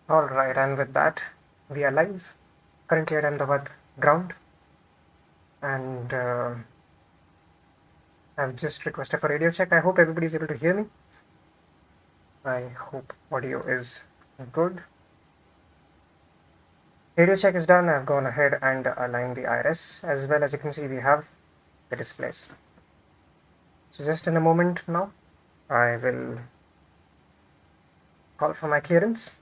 Alright, and with that, we are live, currently at Ahmedabad ground, and I've just requested for radio check. I hope everybody is able to hear me. I hope audio is good. Radio check is done. I've gone ahead and aligned the iris. As well as you can see, we have the displays. So just in a moment now, I will call for my clearance.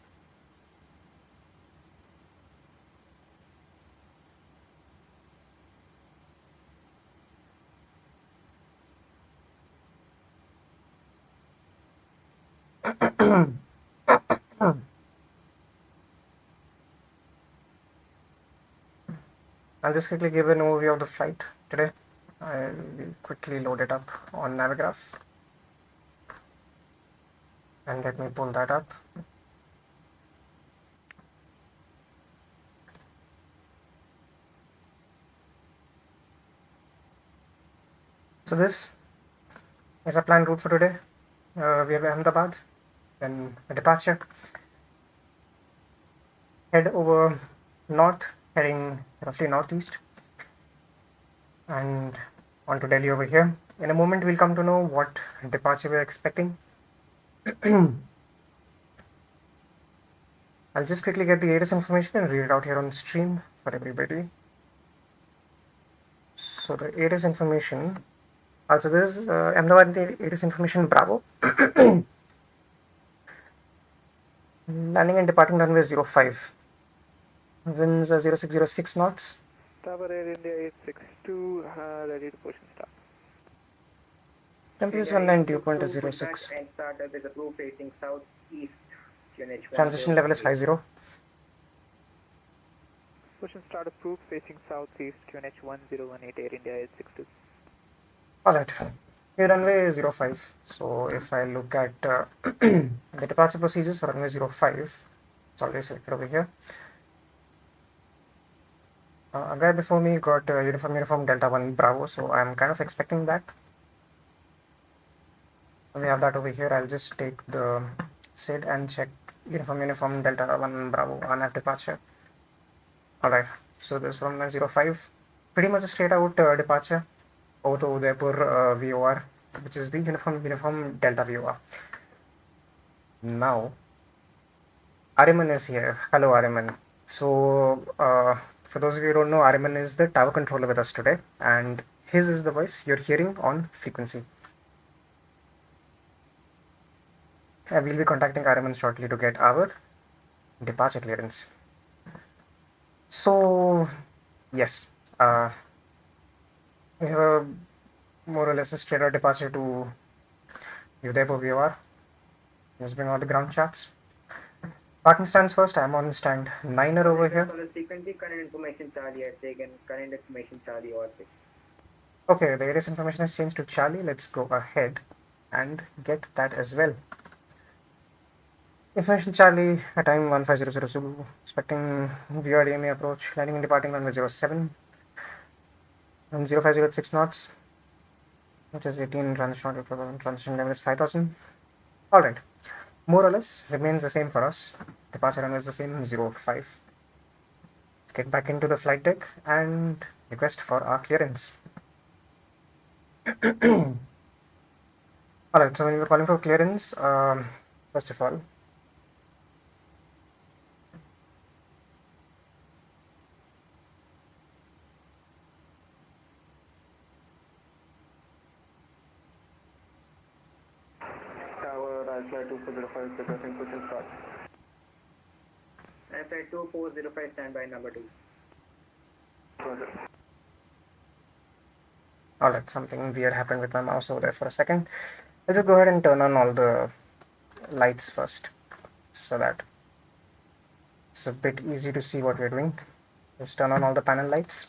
I'll just quickly give an overview of the flight today. I'll quickly load it up on Navigraph. And let me pull that up. So this is our planned route for today. We have Ahmedabad, then a departure. Head over north, heading roughly northeast, and on to Delhi over here. In a moment, we'll come to know what departure we're expecting. I'll just quickly get the ATIS information and read it out here on stream for everybody. So the ATIS information, also this is Ahmedabad ATIS information Bravo. Landing and departing runway 05. Winds 0606 knots. Tower Air India 862, ready to push and start. Temperature sunline dew point is 06. And startup is approved facing southeast. Transition level is 50. Push and start approved facing southeast, QNH 1018 Air India 862. Alright, here runway 05. So if I look at the departure procedures for runway 05, it's already selected over here. A guy before me got uniform Delta 1 Bravo, so I'm kind of expecting that. We have that over here. I'll just take the SID and check uniform Delta 1 Bravo on our departure. Alright, so this from 05, pretty much a straight out departure over to Udaipur VOR, which is the uniform Delta VOR. Now, Ariman is here. Hello, Ariman. So, for those of you who don't know, Ariman is the tower controller with us today, and his is the voice you're hearing on frequency. We'll be contacting Ariman shortly to get our departure clearance. So, yes, we have a more or less a straight out departure to Udaipur VOR. Let's bring all the ground charts. Parking stands first. I'm on stand 9er over here. Current information Charlie has taken. Current information Charlie or 6. Okay, the ATIS information has changed to Charlie. Let's go ahead and get that as well. Information Charlie, at time 15000 Zulu, expecting VR DMA approach, landing and departing runway 07 and 0506 knots, which is 18 transition level is 5000. Alright, more or less remains the same for us. Departure runway is the same, 05. Let's get back into the flight deck and request for our clearance. Alright, so when we're calling for clearance, first of all, Tower, Alpha 2405, requesting push and start. Alpha 2405, standby number 2. Roger. alright, something weird happened with my mouse over there for a second. Let's just go ahead and turn on all the lights first, so that it's a bit easy to see what we're doing. Just turn on all the panel lights.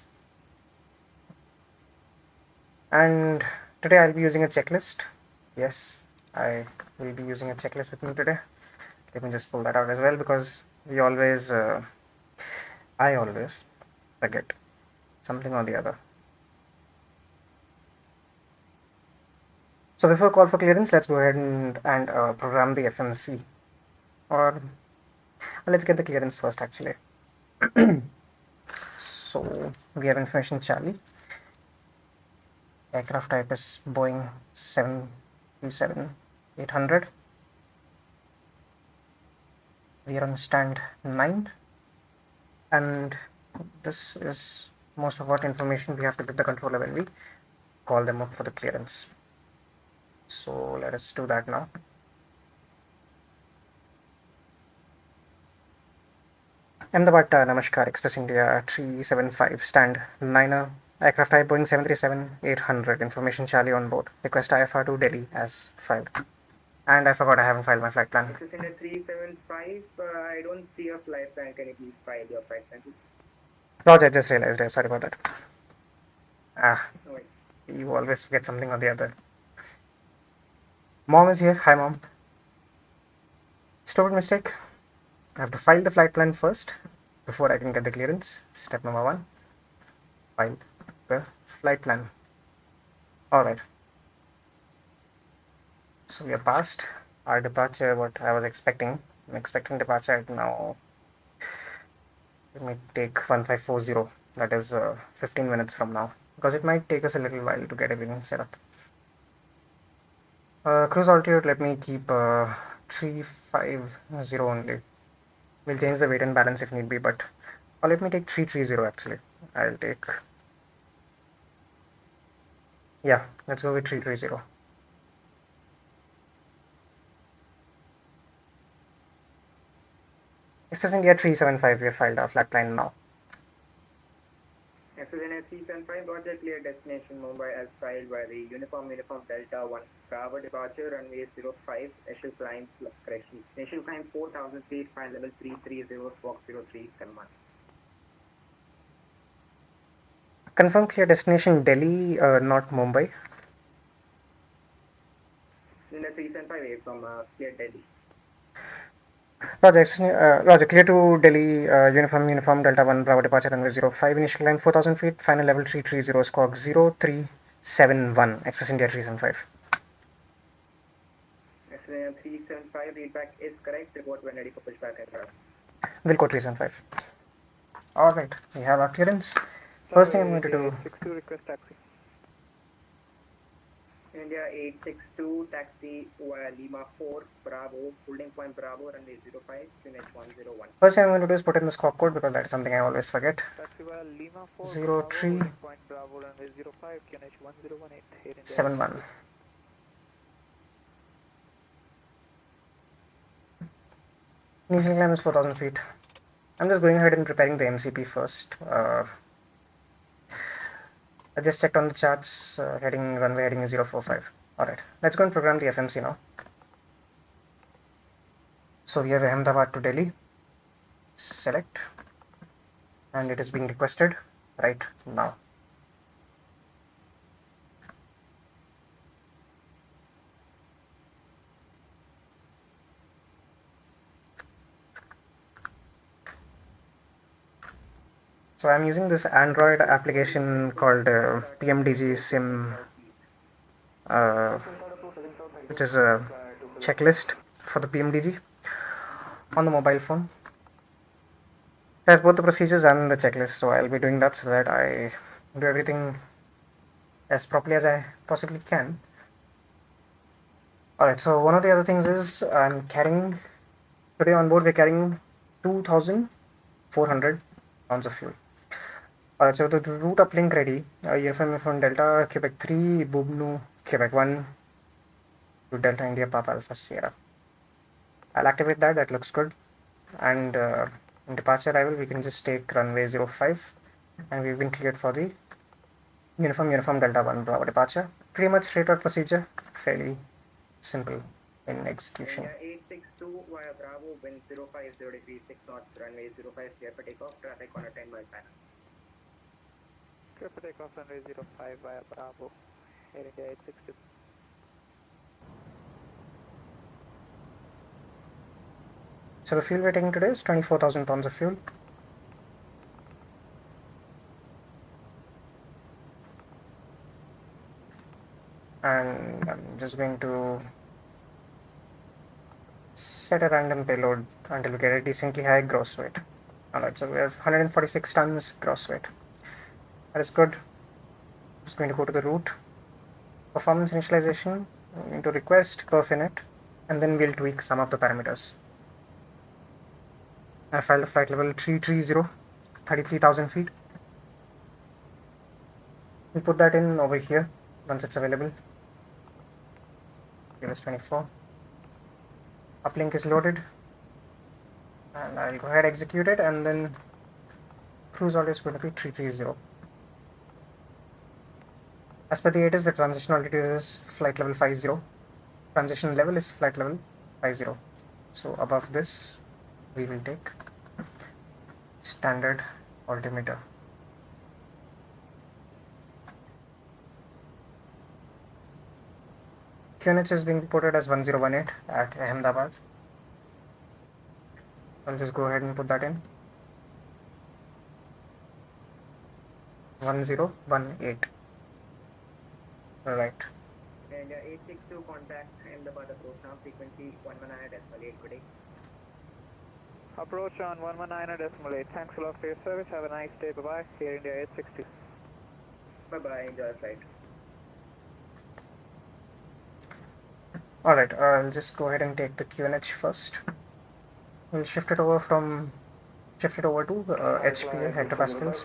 And today I'll be using a checklist. Yes, I will be using a checklist with me today. Let me just pull that out as well, because we always, I always forget something or the other. So before call for clearance, let's go ahead and program the FMC, or Let's get the clearance first actually. So we have information Charlie. Aircraft type is Boeing 737-800. We are on stand 9, and this is most of what information we have to give the controller when we call them up for the clearance. So let us do that now. Ahmedabad, Namaskar, Express India 375, stand 9er, aircraft type Boeing 737-800, information Charlie on board. Request IFR to Delhi as filed. And I forgot I haven't filed my flight plan. Express India 375, I don't see a flight plan. Can you please file your flight plan? Roger, I just realized. Sorry about that. No worries. You always forget something or the other. Mom is here. Hi, Mom. Stupid mistake. I have to file the flight plan first before I can get the clearance. Step number 1. File the flight plan. Alright. So we are past our departure, what I was expecting. I'm expecting departure now. Let me take 1540. That is 15 minutes from now. Because it might take us a little while to get everything set up. Cruise altitude, let me keep 350 only. We'll change the weight and balance if need be, but let me take 330 actually. I'll take, yeah, let's go with 330. Express India 375, we have filed our flight plan now. Express India 375, got the clear destination Mumbai as filed by the Uniform Delta 1 Bravo departure runway 05, initial climb, correction, initial climb 4000 feet, flight level 330, squawk 0371. Confirm clear destination Delhi, not Mumbai. India 375 from clear Delhi. Roger, clear to Delhi, Uniform Delta 1 Bravo departure runway 05, initial climb 4000 feet, final level 330, squawk 0371, Express India 375. Express India 375, feedback is correct, report when ready for pushback and draft. We'll go 375. Alright, we have our clearance. First thing I'm going to do... 862 request taxi. India 862, taxi via Lima 4, Bravo, holding point Bravo, runway 05, QNH 101. First thing I'm going to do is put in the squawk code because that is something I always forget. Taxi via Lima 4, 03 Bravo, holding point Bravo, runway 05, QNH 1018, Air India. 71. Initial climb is 4000 feet. I'm just going ahead and preparing the MCP first. I just checked on the charts, runway heading is 045. Alright, let's go and program the FMC now. So we have Ahmedabad to Delhi. Select. And it is being requested right now. So I'm using this Android application called PMDG SIM, which is a checklist for the PMDG on the mobile phone. It has both the procedures and the checklist, so I'll be doing that so that I do everything as properly as I possibly can. Alright, so one of the other things is I'm carrying, today on board we're carrying 2,400 pounds of fuel. Alright, so the route uplink ready, Uniform Delta, Quebec 3, Bubnu, Quebec 1 to Delta India Papa Alpha Sierra. I'll activate that, that looks good. And in departure arrival, we can just take runway 05 and we've been cleared for the Uniform Delta 1 Bravo departure. Pretty much straight out procedure, fairly simple in execution. India 862 via Bravo, wind 050 degrees 6 knots, runway 05, clear for takeoff, traffic on a 10-mile pattern. Clear for takeoff, runway 05 via Bravo, Air India 862. So the fuel we're taking today is 24,000 pounds of fuel. And I'm just going to set a random payload until we get a decently high gross weight. Alright, so we have 146 tons gross weight. That is good. Just going to go to the route. Performance initialization, I'm going to request perf init, and then we'll tweak some of the parameters. I filed a flight level 330, 33,000 feet. We'll put that in over here once it's available. Give us 24. Uplink is loaded. And I'll go ahead, execute it, and then cruise altitude is going to be 330. As per the ATIS, the transition altitude is flight level 50. Transition level is flight level 50. So above this, we will take standard altimeter. QNH is being reported as 1018 at Ahmedabad. I'll just go ahead and put that in. 1018. Right. And 862 contact Ahmedabad approach now, frequency 119.8. Good day. Approach on 119.8. Thanks a lot for your service. Have a nice day. Bye-bye. Here India 862. Bye-bye, enjoy the flight. Alright, I'll just go ahead and take the QNH first. We'll shift it over to HPA, hectopascals.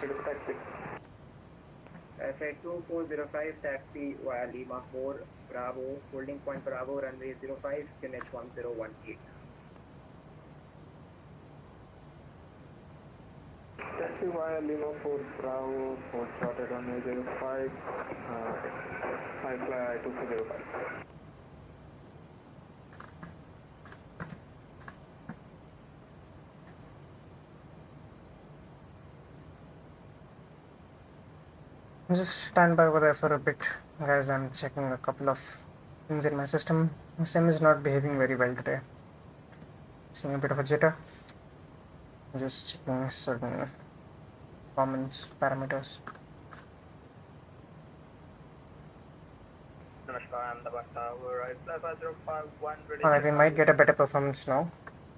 Flight 2405, taxi via Lima 4, Bravo, holding point Bravo, runway 05, QNH 1018. Taxi via Lima 4 Bravo, 4 started runway 05, I fly 2405. Just stand by over there for a bit, guys. I'm checking a couple of things in my system. The sim is not behaving very well today. Seeing a bit of a jitter. Just checking certain performance parameters. Alright, we might get a better performance now.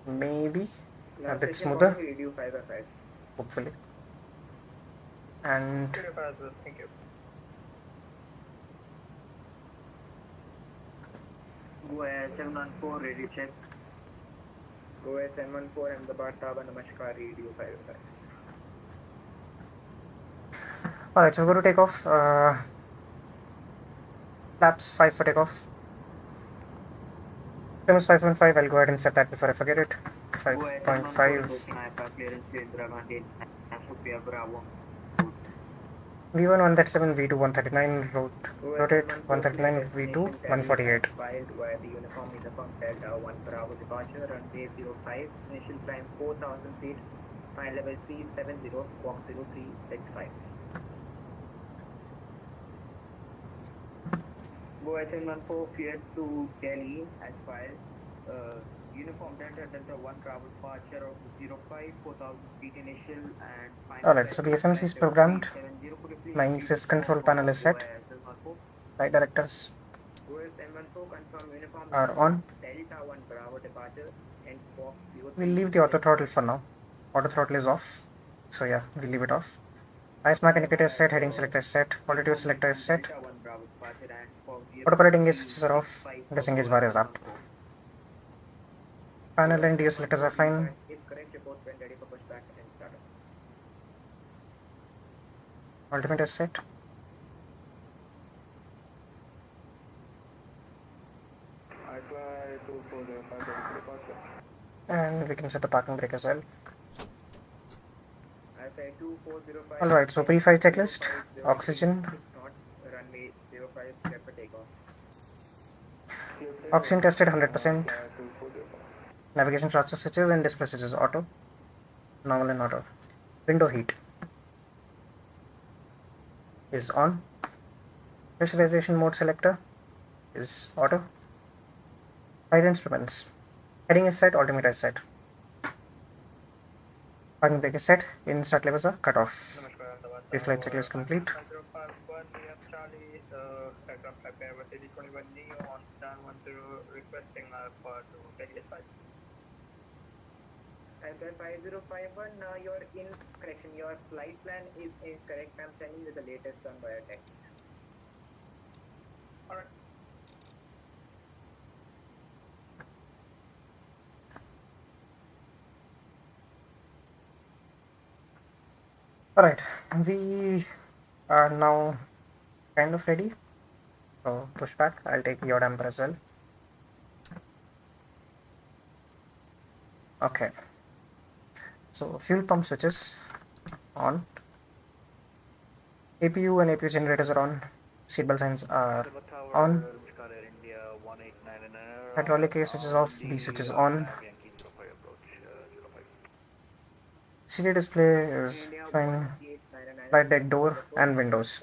Maybe a bit smoother. Hopefully. And thank you. Go ahead 714, radio check. Go ahead 714, Ahmedabad Tower, Namaskar, radio 55. alright, so we're going to take off. Flaps 5 for takeoff. Times 5.5, I'll go ahead and set that before I forget it. 5.5. V1 137, V2 139, rotate 139, V2 148. Filed via the uniform Delta 1 Bravo departure, runway 05, initial climb 4,000 feet, final level 370, walk 0365. Go SN14, Fiat to Delhi as filed. Uniform Delta 1 Bravo departure of 05, 4,000 feet initial and final. Alright, so the FMC is programmed. 9 FIS control panel is set. Flight directors are on. Delta 1 Bravo departure and walk We'll leave the auto throttle for now. Auto throttle is off. So yeah, we'll leave it off. Ice mark indicator is set, heading selector is set, altitude selector is set. Autopilot engage switches are off, disengage bar is up. Panel and DO selectors are fine. Altimeter is set. And we can set the parking brake as well. Alright, so pre-flight checklist, oxygen. Oxygen tested 100%. Navigation transfer switches and display switches auto. Normal and auto. Window heat is on. Pressurization mode selector is auto. Flight instruments. Heading is set, altimeter is set. Parking brake is set, in start levers are cut off. Pre-flight checklist complete. Alpha 5051, your correction, your flight plan is incorrect. I'm sending you the latest one via text. Alright. Alright, we are now kind of ready. So push back. I'll take your damper as well. Okay. So fuel pump switches on. APU and APU generators are on. Seatbelt signs are on. Hydraulic A switch is off. B switch is on. CD display is fine. Flight deck door and windows.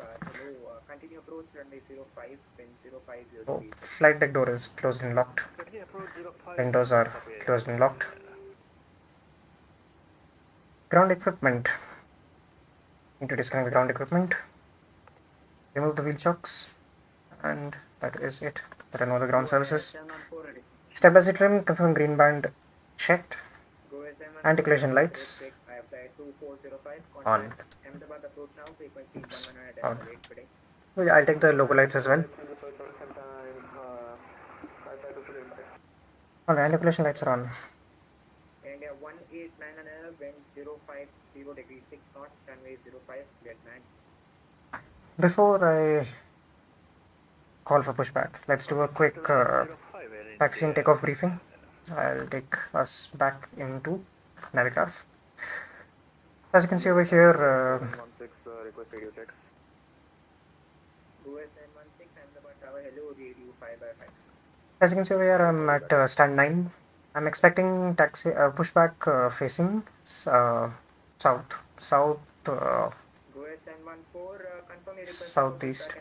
Continue approach runway 05, wind 050. So flight deck door is closed and locked. Windows are closed and locked. Ground equipment. Need to disconnect the ground equipment. Remove the wheel chocks. And that is it. There are no other ground services. Stabilizer trim, confirm green band checked. Anti-collision lights on. Ahmedabad approach now, frequency On. 1100 I'll take the logo lights as well. Okay, anti-collision lights are on. India 189 wind 050 degrees 6 knots, runway 05, Vietnam. Before I call for pushback, let's do a quick taxi and takeoff briefing. I'll take us back into Navigraph. As you can see over here, request radio check. US 916, Ahmedabad Tower, hello, radio 5x5. as you can see over here, I'm at stand 9. I'm expecting taxi pushback facing south, US 914, confirm your request. southeast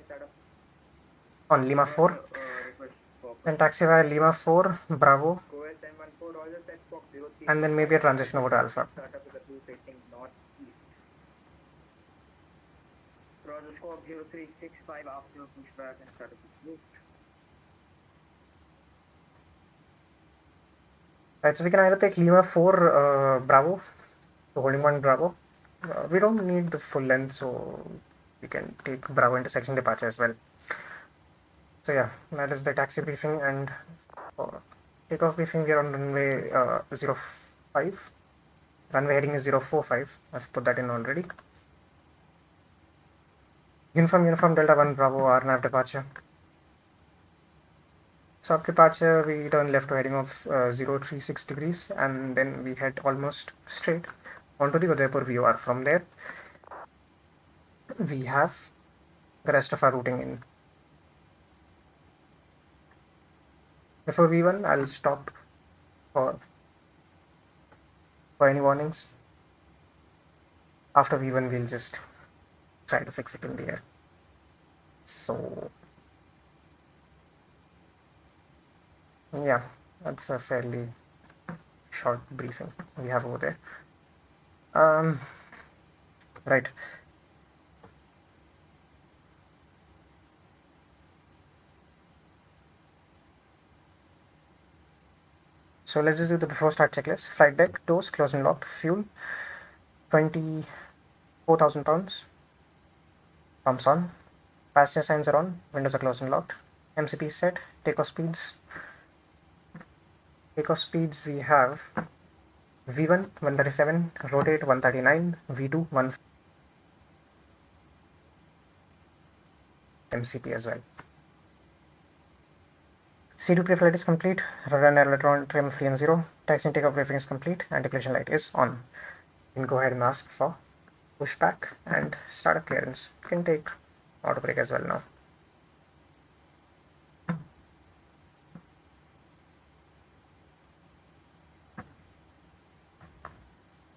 on Lima 4. Then taxi via Lima 4, Bravo, US 914, Roger, set Fox 03. and then maybe a transition over to Alpha. Start up with the blue facing northeast. Roger, Fox 0365, after pushback and start up with blue. Right, so we can either take Lima 4 Bravo, so holding one Bravo. We don't need the full length, so we can take Bravo intersection departure as well. So yeah, that is the taxi briefing, and for takeoff briefing we are on runway 05. Runway heading is 045. I've put that in already. Uniform Delta 1 Bravo RNAV departure. So up departure we turn left to heading of 036 degrees, and then we head almost straight onto the Udaipur VOR. From there we have the rest of our routing in. Before V1 I'll stop for any warnings. After V1 we'll just try to fix it in the air. So yeah, that's a fairly short briefing we have over there. Right. So let's just do the before start checklist. Flight deck, doors closed and locked, fuel 24,000 pounds, pumps on, passenger signs are on, windows are closed and locked, MCP set, takeoff speeds. Takeoff speeds we have V1 137, rotate 139, V2 1 MCP as well. C2 pre-flight is complete, radar and electron trim 3 and 0, taxi and takeoff briefing is complete, anti-collision light is on. You can go ahead and ask for pushback and startup clearance. You can take auto brake as well now.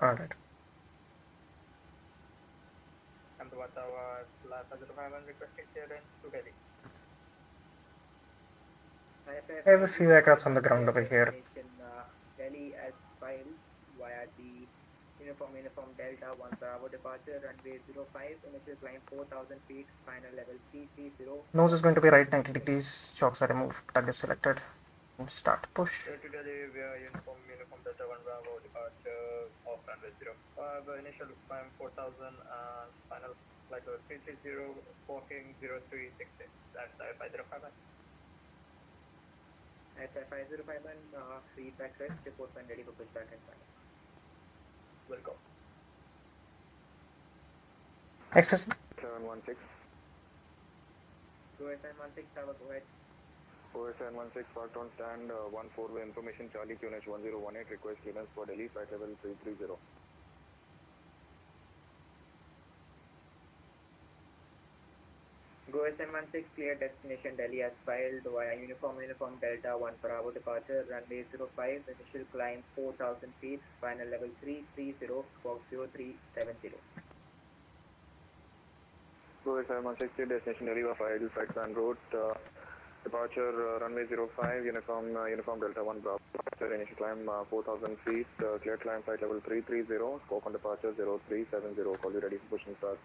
Alright. Ahmedabad Tower, Lhasa 05, requesting clearance to Delhi. I have a few aircrafts on the ground over here. Delhi as filed via the uniform Delta 1 Bravo departure, runway 05, initial climb 4,000 feet, final level 330. Nose is going to be right 90 degrees, chocks are removed, target selected. Start push. To Delhi via Uniform Delta 1 Bravo, departure off runway 05, initial climb 4000 and final flight level 330, walking 0366. That's I-505. At 5051, feedback rest, report when ready for pushback and final. Will go. Express 716. Go ahead, 716, tower, go ahead. 4716, parked on stand 14 with information Charlie QNH 1018, request clearance for Delhi, flight level 330. Go SM16, clear destination Delhi as filed via Uniform Delta 1 Bravo departure, runway 05, initial climb 4000 feet, final level 330, squawk 0370. Go ahead 716, destination Delhi, file, flight plan route, departure runway 05, Uniform Delta 1 Bravo, departure initial climb 4000 feet, clear climb flight level 330, scope on departure 0370, call you ready for push and start.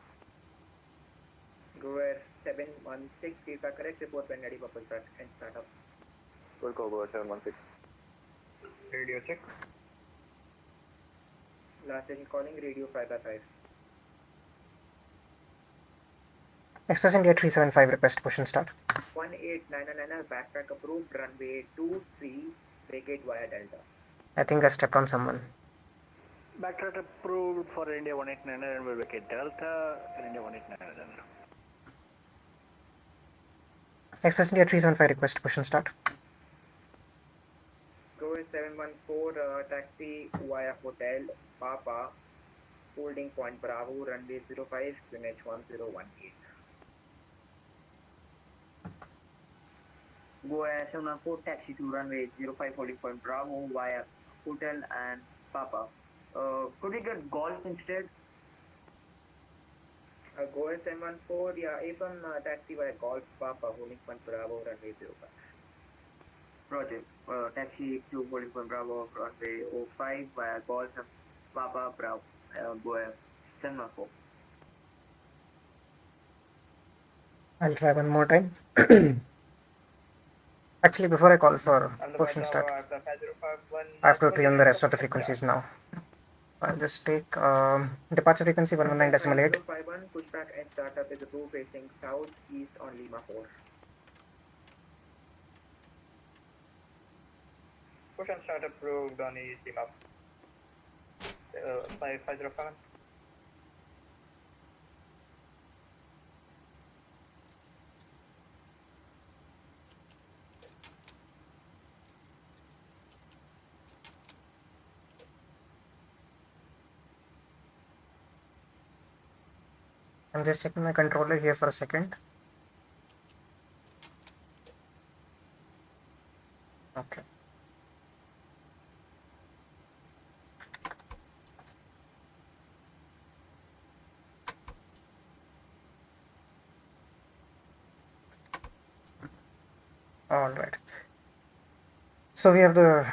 Go ahead 716, feedback correct, report when ready for pushback and start up. Will go ahead 716. Radio check. Last station calling, radio 5x5. Express India 375, request push and start. 1899, backtrack approved, runway 23, vacate via Delta. I think I stepped on someone. Backtrack approved for India 189 and will vacate Delta and India 189. Express India 375, request push and start. Go ahead 714, taxi via Hotel Papa, holding point Bravo, runway 05, QNH 1018. Go ahead 714, taxi to runway 05, holding point Bravo via Hotel and Papa. Could we get golf instead? Go ahead 714, yeah, A1 taxi via Golf Papa, holding point Bravo, runway 05. Roger. Taxi to holding point Bravo, runway 05 via Golf Papa Bravo. Go ahead 714. I'll try one more time. Actually, before I call for push and start, I have to clear the rest of the frequencies now. I'll just take departure frequency 119.8. 051, pushback and startup is approved facing south east on Lima 4. Push and start approved on East Lima 505. I'm just checking my controller here for a second. Okay. All right. So we have the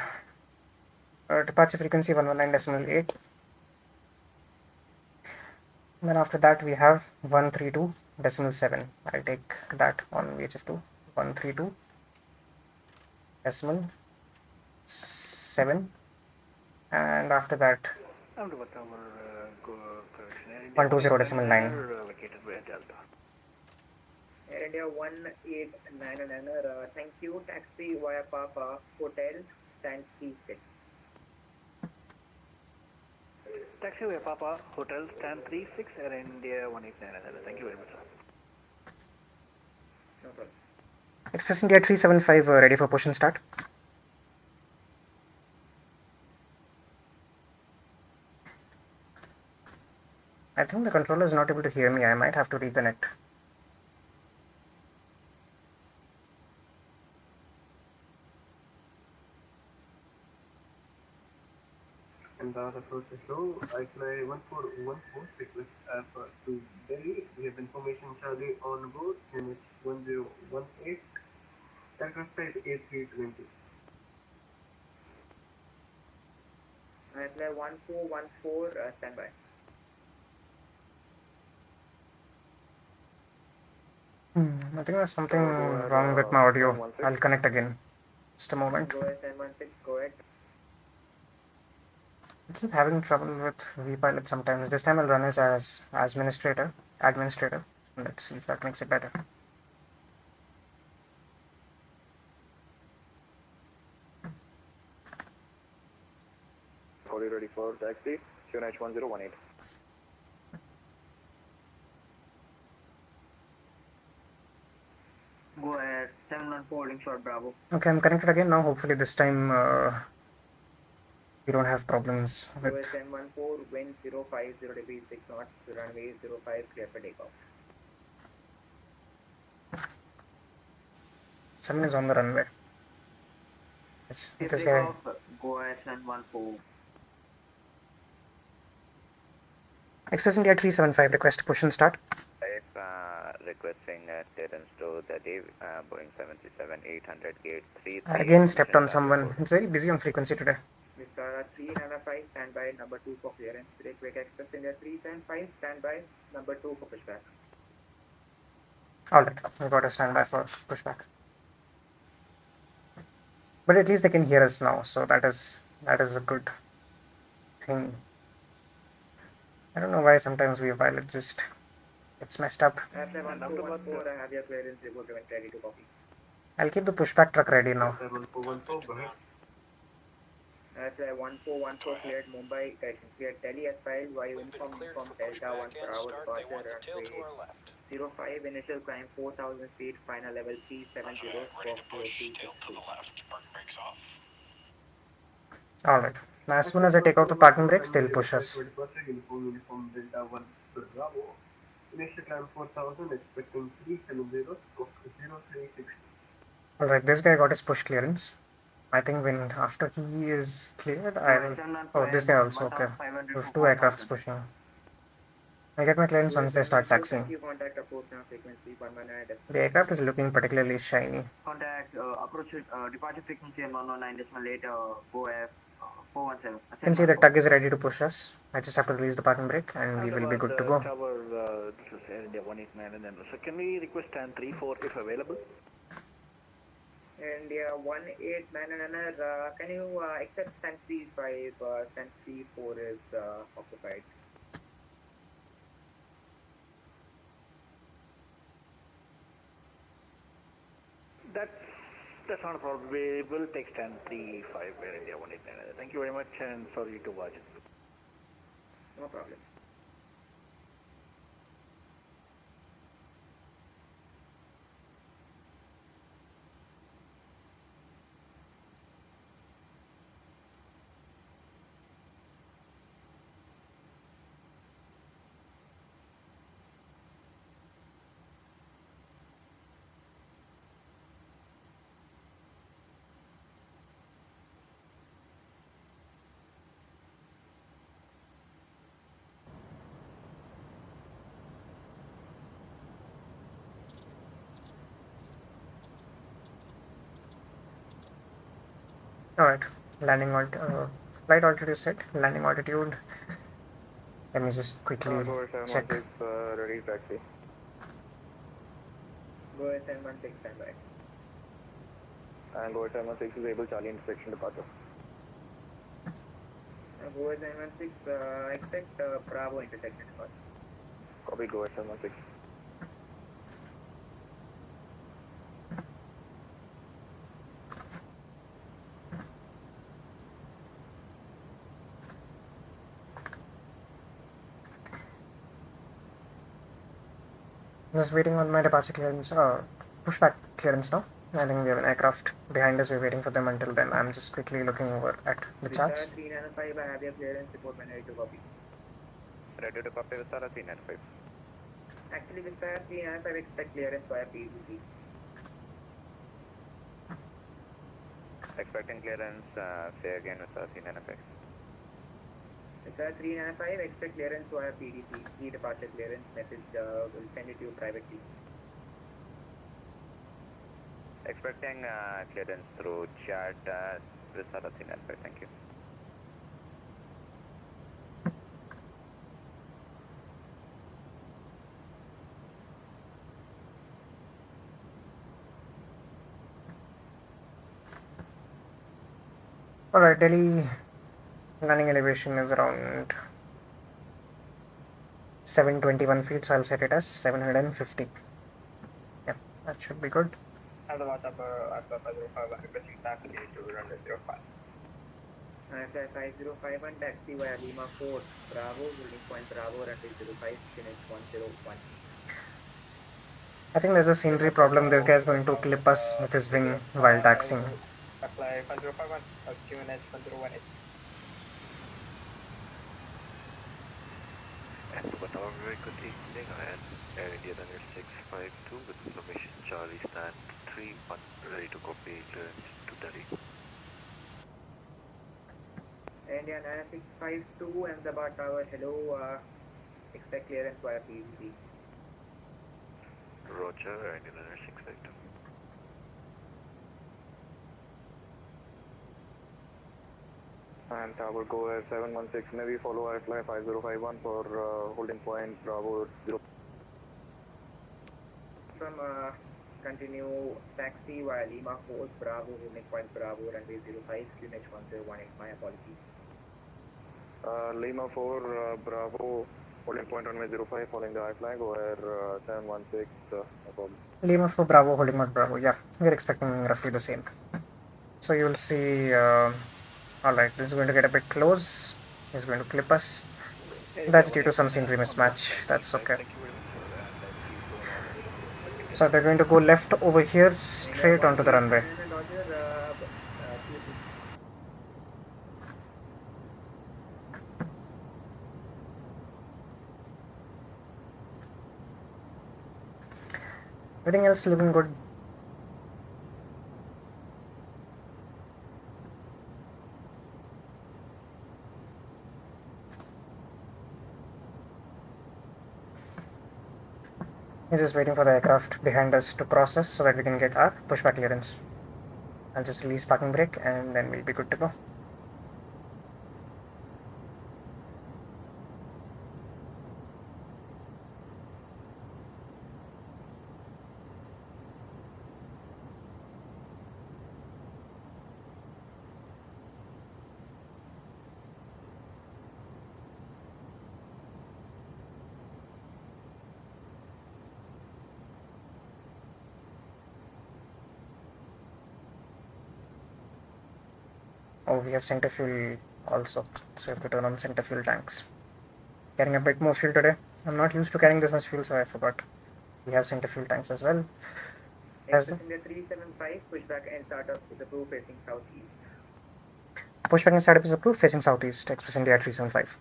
departure frequency 119.8. Then after that we have 132.7. I'll take that on VHF2. 132.7, and after that 120.9. Vacated via Delta. Air India 1899, thank you. Taxi via Papa, Hotel, stand 36. Taxi via Papa, Hotel, stand 36, Air India 189. Thank you very much, sir. No problem. Express India 375, ready for push and start. I think the controller is not able to hear me. I might have to reconnect. Ahmedabad approach is slow. I fly 1414, request Alpha to Delhi. We have information Charlie on board, QNH 1018. Aircraft type A320. I fly 1414, standby. I think there's something wrong with my audio. I'll connect again. Just a moment. Go ahead, 1016, go ahead. I keep having trouble with vPilot sometimes. This time I'll run as administrator. Let's see if that makes it better. Cody ready for taxi, QNH1018. Go ahead, 714 holding short Bravo. Okay, I'm connected again now. Hopefully this time we don't have problems Go ahead, with... 714, wind 050 degrees 6 knots, runway 05, clear for takeoff. Someone is on the runway. Yes, Clear this for guy. takeoff, go ahead, 714. Express India 375, request push and start. Requesting clearance to the Boeing 737-800 gate 3. I again stepped on someone. It's very busy on frequency today. Vistara 395, standby, number 2 for clearance. Breakway Express India 375, standby, number 2 for pushback. Alright, we got a standby for pushback. But at least they can hear us now, so that is a good thing. I don't know why sometimes VPilot just gets messed up. Ahmedabad, I have your clearance report ready to copy. I'll keep the pushback truck ready now. 1414, 1414 cleared Mumbai, correction, cleared Delhi as filed via uniform Delta 1 per hour departure runway 05, initial climb 4000 feet, final level 370, squawk 03. Alright, now as soon as I take out the parking brakes, they'll push us. Uniform Delta 1 per Bravo. Initial climb 4000, expecting 370, scope 0360. Alright, this guy got his push clearance. I think when after he is cleared, I'll... Oh, this guy also, okay. There's 2 aircrafts pushing. I get my clearance once they start taxiing. Contact approach now frequency 119. The aircraft is looking particularly shiny. Contact approach departure frequency 119.8 go F 417. You can see the tug is ready to push us. I just have to release the parking brake and we will be good to go. Tower, this is Air India 189 and then, so can we request stand 34 if available? India 189, can you accept stand 35, stand 34 is occupied. That's not a problem. We will take stand 35 Air India 189. Thank you very much and sorry to watch. No problem. Alright, flight altitude set, landing altitude. Let me just quickly check. Ready taxi. Go ahead 716 standby. And go 716 is able Charlie inspection departure. Go ahead 716, expect Bravo intersection departure. Copy, go 716. Just waiting on my departure clearance, pushback clearance now. I think we have an aircraft behind us, we're waiting for them until then. I'm just quickly looking over at the charts. 395, I have your clearance report when ready to copy. Ready to copy Vistara 395. Actually, Vistara 395 expect clearance via P3Dv4. Expecting clearance, say again Vistara 395. Vistara 395 expect clearance via PDC. Departure clearance message will send it to you privately. Expecting clearance through chat, Vistara 395, thank you. Alright, Delhi landing elevation is around 721 feet, so I'll set it as 750. Yeah, that should be good. Ahmedabad upper 505 requesting taxi to runway 05. Flight 505 and taxi via Lima 4 Bravo, holding point Bravo, runway 05, QNH 101. I think there's a scenery problem. This guy is going to clip us with his wing while taxiing. Apply 5051, QNH 1018. Ahmedabad, very good evening. I am Air India Runner 652 with information Charlie stand 31, ready to copy clearance to Delhi. India 9652, Ahmedabad Tower, hello, expect clearance via P3. Roger, Air India Runner 652. And tower go air 716, Navy follow airfly 5051 for holding point Bravo 0. From continue taxi via Lima 4 Bravo, holding point Bravo, runway 05, QNH 1018. My apologies. Lima 4 Bravo holding point runway 05 following the high flag, go air 716, no problem. Lima 4 Bravo, holding mode Bravo. Yeah, we're expecting roughly the same. So you'll see, alright, this is going to get a bit close. He's going to clip us. That's due to some scenery mismatch. That's okay. So they're going to go left over here, straight onto the runway. Everything else looking good. We're just waiting for the aircraft behind us to cross us so that we can get our pushback clearance. I'll just release parking brake and then we'll be good to go. Oh, we have center fuel also, so we have to turn on center fuel tanks. Carrying a bit more fuel today. I'm not used to carrying this much fuel, so I forgot. We have center fuel tanks as well. India 375, pushback and startup is approved facing southeast. Pushback and startup is approved facing southeast, Express India 375.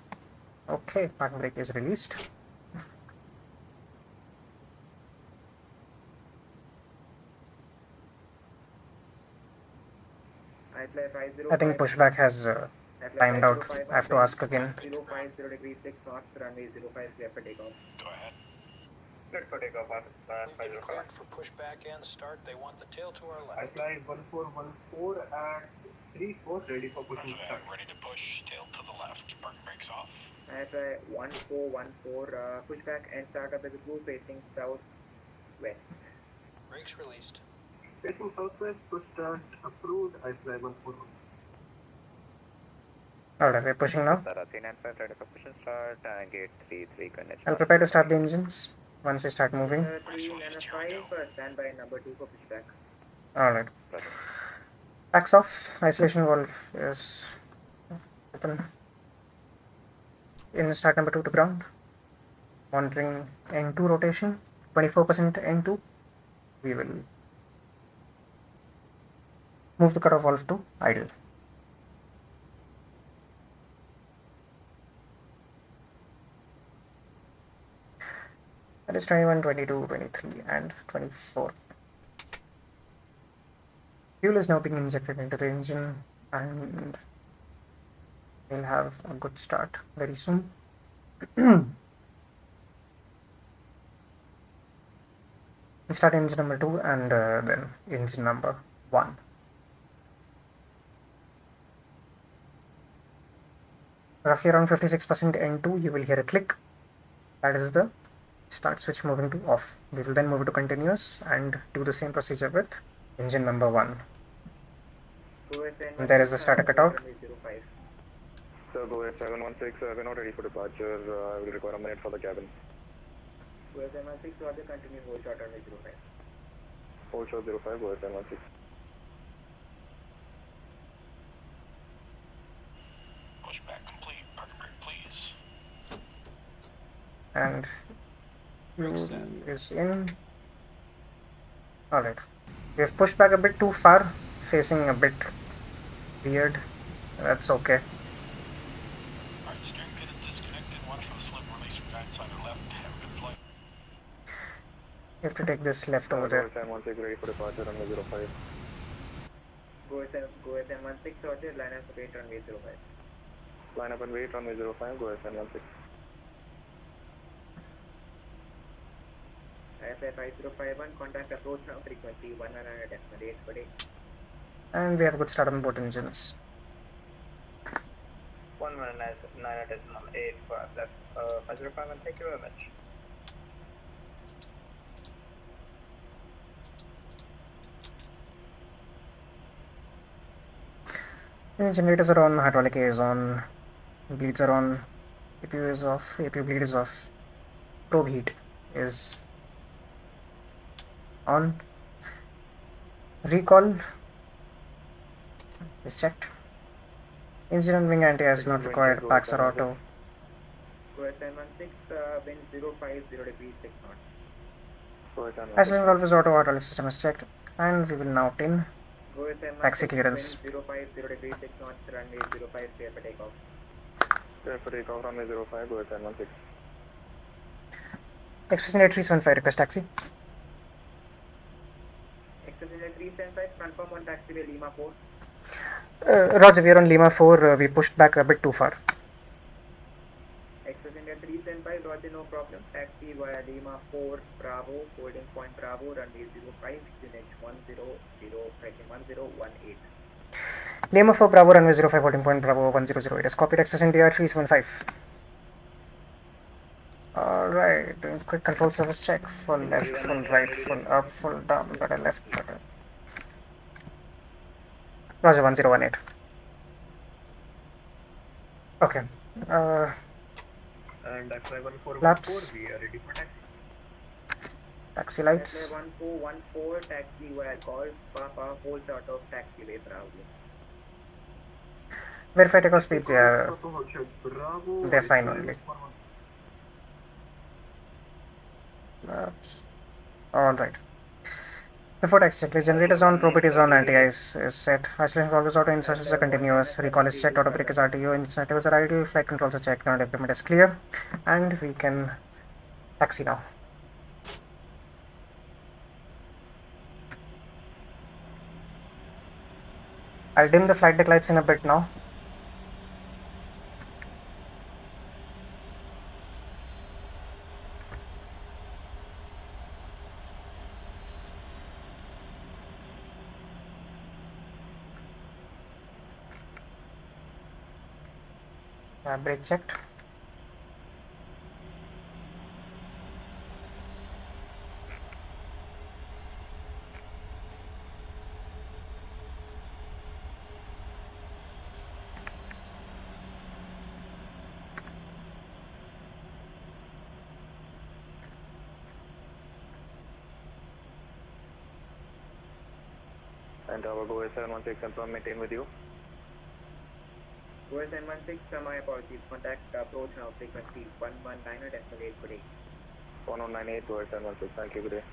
Okay, parking brake is released. I think pushback has timed out. I have to ask again. 050 degrees 6 knots, runway 05, clear for takeoff. Go ahead. Good for takeoff, We've been cleared for pushback and start. They want the tail to our I left. fly 1414 and 34, ready for pushing start. Ready to push, tail to the left. Parking brakes off. I fly 1414, pushback and startup is approved facing southwest. Brakes released. Facing southwest, push start approved, I fly 141. Alright, we're pushing now. 395 ready for push and start, gate 33 connect. I'll prepare to start the engines once I start moving. 395, standby number 2 for pushback. Alright. Backs off. Isolation valve is open. Engine start number 2 to ground. Monitoring N2 rotation. 24% N2. We will move the cutoff valve to idle. That is 21, 22, 23, and 24. Fuel is now being injected into the engine and we'll have a good start very soon. We'll start engine number 2 and then engine number 1. Roughly around 56% N2, you will hear a click. That is the start switch moving to off. We will then move to continuous and do the same procedure with engine number 1. And there is the starter cutout. Runway 05. Sir, go ahead 716. We're not ready for departure. We'll require a minute for the cabin. Go ahead 716, Roger, continue hold short runway 05. Hold short 05, go ahead 716. Pushback complete. Parking brake, please. And is in. Alright. We have pushed back a bit too far, facing a bit weird. That's okay. Alright, steering pin is disconnected. Watch for the slip release from guide side or left. Have a good flight. You have to take this left over Go there. ahead 716, ready for departure, runway 05. Go ahead 716, Roger, line up wait runway 05. Line up and wait, runway 05, go ahead 716. IFI 5051, contact approach now, frequency 100.8 per day. And we have a good start on both engines. 119.8 for left 505, thank you very much. Generators are on, hydraulic air is on, bleeds are on, APU is off, APU bleed is off, probe heat is on, recall is checked, engine and wing anti is not required, packs are auto, Go ahead 716, wind 050 degrees 6 knots. Go ahead 716. isolation valve is auto, hydraulic system is checked, and we will now pin Go ahead 716, taxi clearance. wind 050 degrees 6 knots, runway 05, clear for takeoff. Clear for takeoff, runway 05, go ahead 716. Express India 375, request taxi. Express India 375, confirm on taxiway Lima 4. Roger, we are on Lima 4, we pushed back a bit too far. Express India 375, Roger, no problem. Taxi via Lima 4, Bravo, holding point Bravo, runway 05, unit 1018. Lima 4 Bravo, runway 05, holding point Bravo 1008 is copied. Express India 375. Alright, doing quick control surface check. Full left, full right, full up, full down, better left, better. Roger 1018. Okay. And FY1414, Laps. we are ready for taxi. Taxi lights. Runway 1414, taxi via call, Papa, hold short of taxiway Bravo. Verify takeoff speeds, yeah. They're fine only. Alright. Before taxi checklist, generators on, probe is on, anti-ice is set. Isolation valve is auto, insertions are continuous, recall is checked, auto brake is RTO, incentives are idle, flight controls are checked, ground equipment is clear, and we can taxi now. I'll dim the flight deck lights in a bit now. Brake checked. And our go ahead 716, confirm, maintain with you. Go ahead 716, my apologies, contact approach now, frequency 119.8 per day. 1098, go ahead 716, thank you, good day.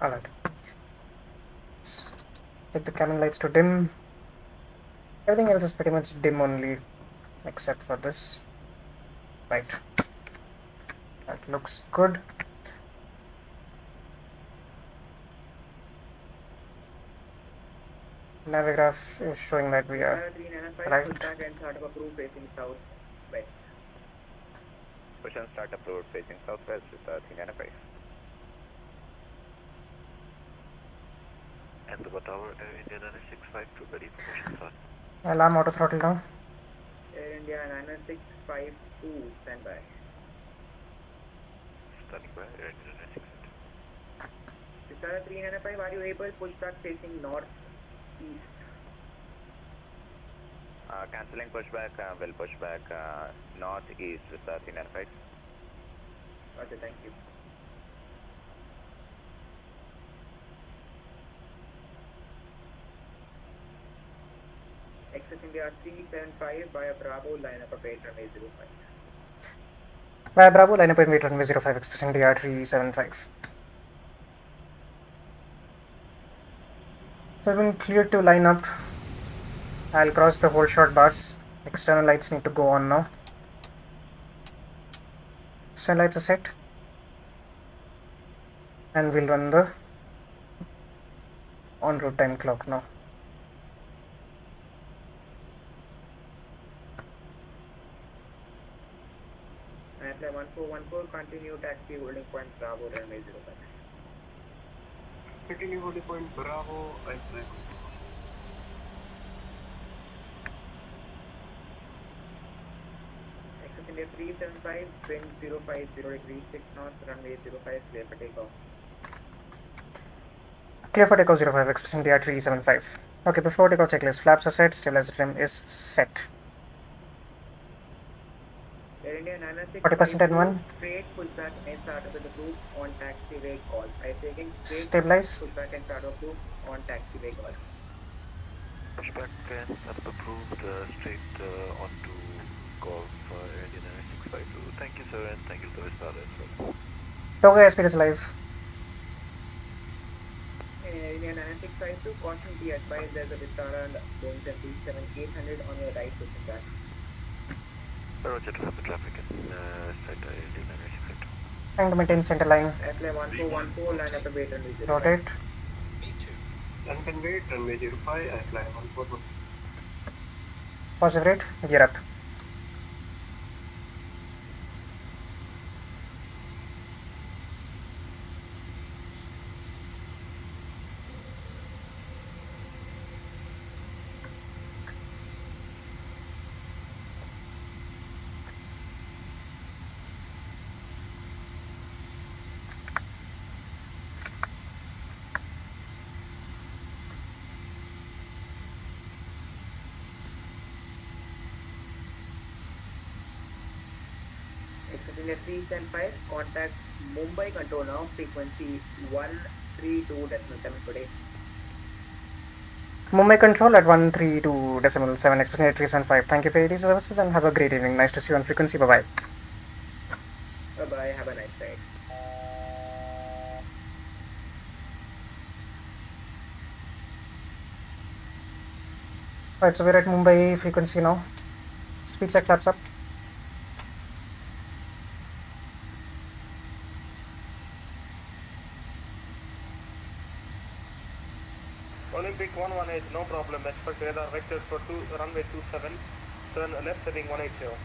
Alright. Take the cabin lights to dim. Everything else is pretty much dim only, except for this. Right. That looks good. Navigraph is showing that we are right. Pushback and start of approve facing south west. Push and start up road facing southwest with 395. And the Tower, India 9652, ready for motion start. Alarm auto throttle now. Air India 91652, stand by. Standing by, Air India 962. Vistara 395, are you able to push back facing northeast? Cancelling pushback, will push back northeast, Vistara 395. Okay, thank you. Access India 375 via Bravo, line up of 8 runway 05. Via Bravo, line up and wait runway 05, express India 375. So I've been cleared to line up. I'll cross the whole short bars. External lights need to go on now. External lights are set. And we'll run the en route time clock now. Apply 1414, continue taxi holding point Bravo, runway 05. Continue holding point Bravo, I fly. Access India 375, wind 050 degrees, 6 knots, runway 05, clear for takeoff. Clear for takeoff 05, express India 375. Okay, before takeoff checklist, flaps are set, stabilizer trim is set. Air India 916 40% and 1. straight pushback and start up with the group on taxiway call. I taking straight Stabilize. pushback and start up group on taxiway call. Pushback and setup approved, straight onto Golf Air India 9652. Thank you, sir, and thank you to Vistara as well. Toga airspeed is live. Air India 9652, caution be advised there's a Vistara going to 800 on your right pushback. Roger, to have the traffic in side Air India 9652. Trying to maintain center line. Apply 1414, line up the wait runway 05. Rotate. Land and wait, runway 05, I fly 141. Positive rate. Gear up. Access India 375, contact Mumbai control now, frequency 132.7 today. Mumbai control at 132.7, express India 375. Thank you for your ATC services and have a great evening. Nice to see you on frequency. Bye bye. Bye bye, have a nice day. Right, so we're at Mumbai frequency now. Speed check flaps up. Olympic 118, no problem. Expect radar vectors for runway 27, turn left heading 180.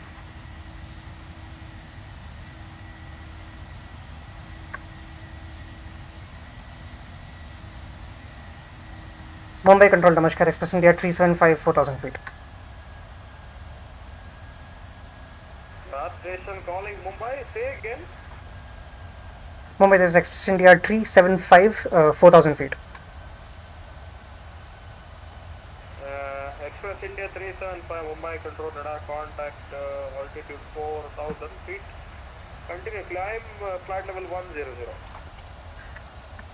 Mumbai control, Namaskar, express India 375, 4000 feet. Last station calling Mumbai, say again. Mumbai, this is express India 375, 4000 feet. Express India 375, Mumbai control radar contact, altitude 4000 feet. Continue climb, flight level 100.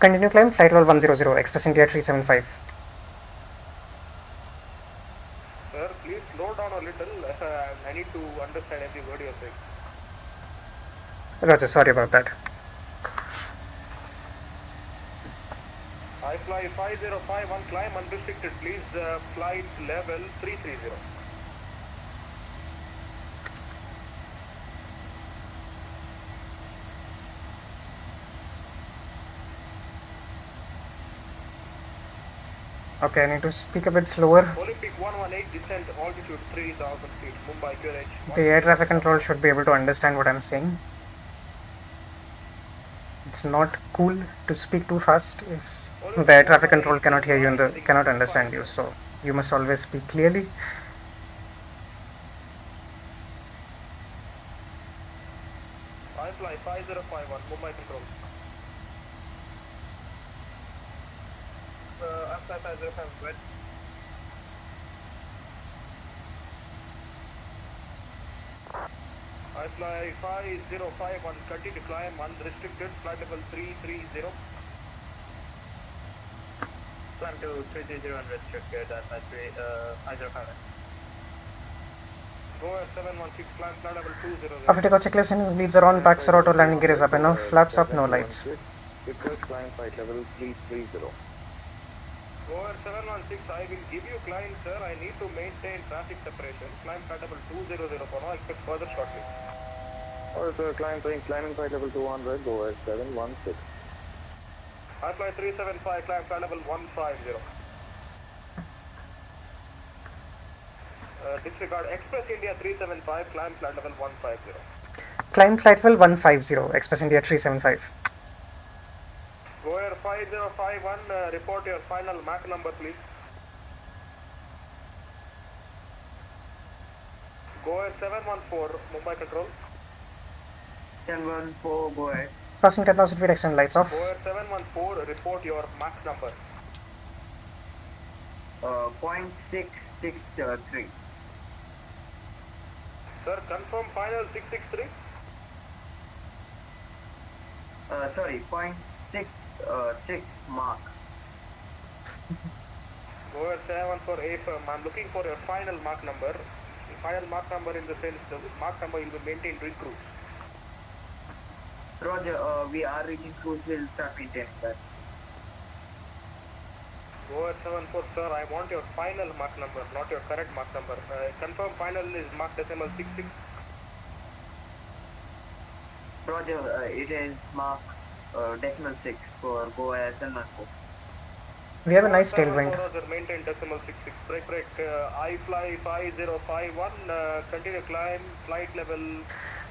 Continue climb, flight level 100, express India 375. Sir, please slow down a little. I need to understand every word you're saying. Roger, sorry about that. I fly 5051, climb unrestricted, please. Flight level 330. Okay, I need to speak a bit slower. Olympic 118, descent altitude 3000 feet, Mumbai QNH. The air traffic control should be able to understand what I'm saying. It's not cool to speak too fast if the air traffic control cannot hear you and cannot understand you. So You must always speak clearly. I fly 5051, Mumbai control. I fly 505, good. I fly 5051, continue to climb unrestricted, flight level 330. Climb to 330 unrestricted at 505. Go air 716, climb flight level 200. After takeoff checklist, and leads are on, packs are auto, landing gear is up and off, flaps up, no lights. Request climb flight level 330. Go air 716, I will give you climb, sir. I need to maintain traffic separation. Climb flight level 200 for now, expect further shortly. Alright, sir, climbing flight level 200, go air 716. I fly 375, climb flight level 150. Disregard Express India 375, climb flight level 150. Climb flight level 150, Express India 375. Go air 5051, report your final Mach number, please. Go air 714, Mumbai control. 714, go ahead. Crossing 10,000 feet, extend lights off. Go air 714, report your Mach number. 0.663. Sir, confirm final 663. Sorry, 0.66 mark. Go air 714, affirm. I'm looking for your final Mach number. Final Mach number in the sense the Mach number will be maintained during cruise. Roger, we are reaching cruise, will start maintaining that. Go air 74, sir. I want your final Mach number, not your correct Mach number. Confirm final is Mach decimal 66. Roger, it is mark decimal 6 for Go Air 714. We have a nice tailwind. Roger, maintain decimal 66. Break. I fly 5051, continue climb, flight level.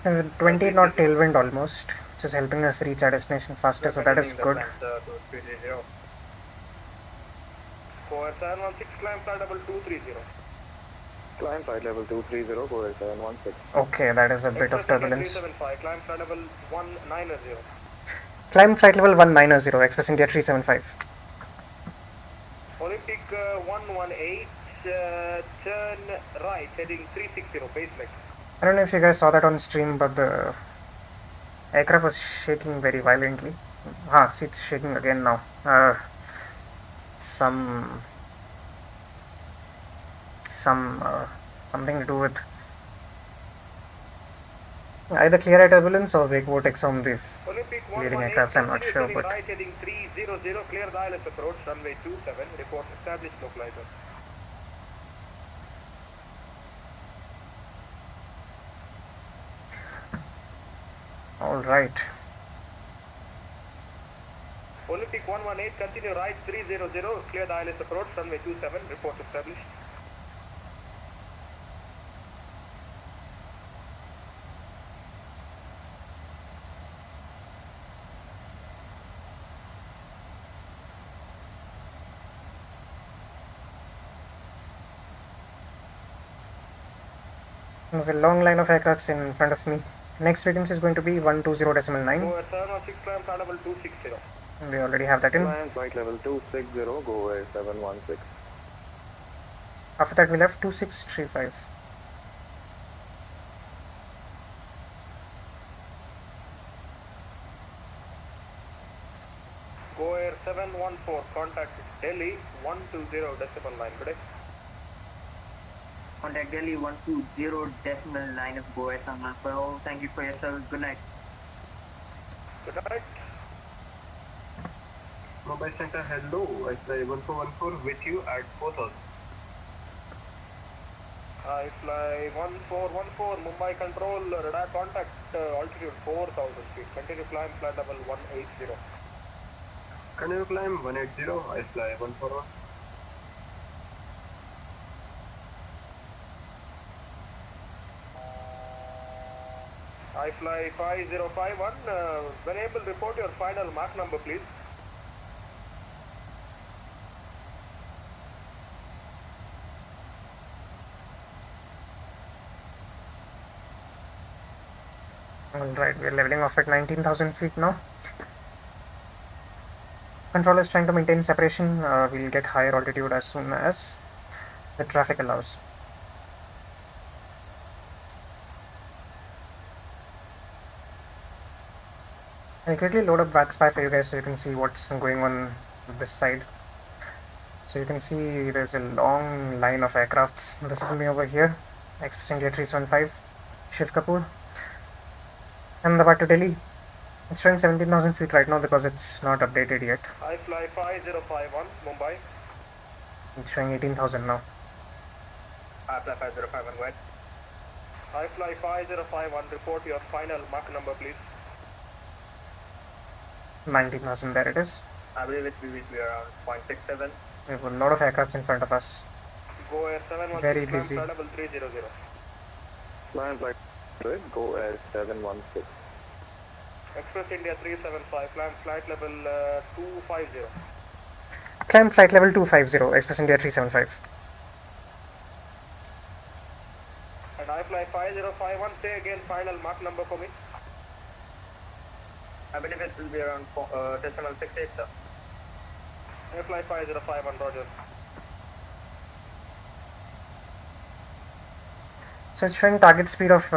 20 knot tailwind almost, which is helping us reach our destination faster, so that is good. Go air 716, climb flight level 230. Climb flight level 230, go air 716. Okay, that is a bit of turbulence. 375, climb flight level 190. Climb flight level 190, Express India 375. Olympic 118, turn right, heading 360, base leg. I don't know if you guys saw that on stream, but the aircraft was shaking very violently. See, it's shaking again now. Something to do with either clear air turbulence or wake vortex from the leading aircrafts, I'm not sure, but right heading 300, clear the ILS approach, runway 27, report established localizer. alright. Olympic 118, continue right 300, clear the ILS approach, runway 27, report established. There's a long line of aircrafts in front of me. Next frequency is going to be 120.9. Go at 716, climb flight level 260. We already have that in. Climb flight level 260, go air 716. After that, we'll have 2635. Go air 714, contact Delhi 120.9, correct? Contact Delhi 120.9 of Go Air 714. Thank you for your service. Good night. Good night. Mumbai Center, hello. I fly 1414 with you at 4000. I fly 1414, Mumbai control, radar contact, altitude 4000 feet. Continue climb flight level 180. Continue climb 180. I fly 141. I fly 5051. When able, report your final Mach number, please. Alright, we're leveling off at 19,000 feet now. Controller is trying to maintain separation. We'll get higher altitude as soon as the traffic allows. I'll quickly load up VATSIM for you guys so you can see what's going on this side. So you can see there's a long line of aircrafts. This is me over here, Express India 375, Shiv Kapoor. I'm about to Delhi. It's showing 17,000 feet right now because it's not updated yet. I fly 5051, Mumbai. It's showing 18,000 now. I fly 5051, go ahead. I fly 5051, report your final Mach number, please. 19,000, there it is. I believe it will be around 0.67. We have a lot of aircrafts in front of us. Go air 716, Very busy. climb level 300. Climb flight, go air 716. Express India 375, climb flight level 250. Climb flight level 250, Express India 375. And I fly 5051, say again final Mach number for me. I believe it will be around decimal 68, sir. I fly 5051, roger. So it's showing target speed of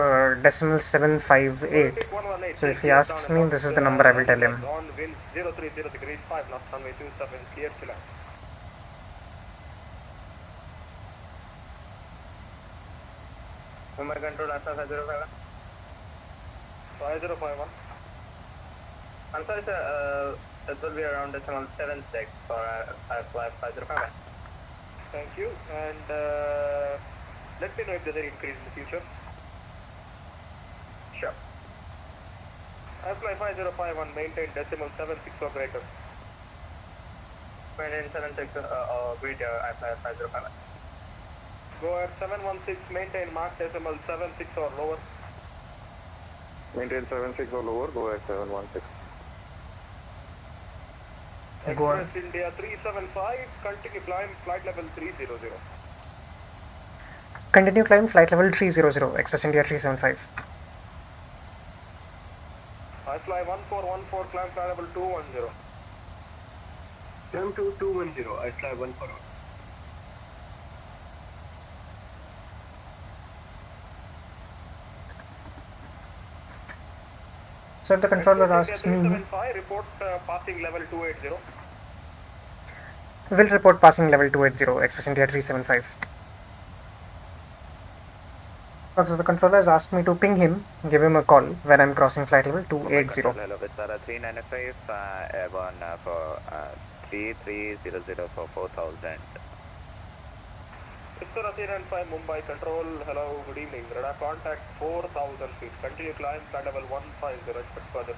decimal 758. So if he asks me, this is the number I will tell him. On wind 030 degrees 5 knots, runway 27, clear to land. Mumbai control, Alpha 505. 5051. I'm sorry, sir. It will be around decimal 76 for I fly 505. Thank you. And let me know if there's any increase in the future. Sure. I fly 5051, maintain decimal 76 or greater. Maintain 76 greater, I fly 505. Go at 716, maintain Mach decimal 76 or lower. Maintain 76 or lower, go at 716. Go on. Express India 375, continue climb, flight level 300. Continue climb flight level 300, Express India 375. I fly 1414, climb flight level 210. Climb to 210, I fly 141. So if the controller asks me, 375, report passing level 280. will report passing level 280, Express India 375. So the controller has asked me to ping him, give him a call when I'm crossing flight level 280. Hello, with 395, airborne for 3300 for 4000. Mr. 395, Mumbai control, hello, good evening. Radar contact 4000 feet. Continue climb, flight level 150, expect further.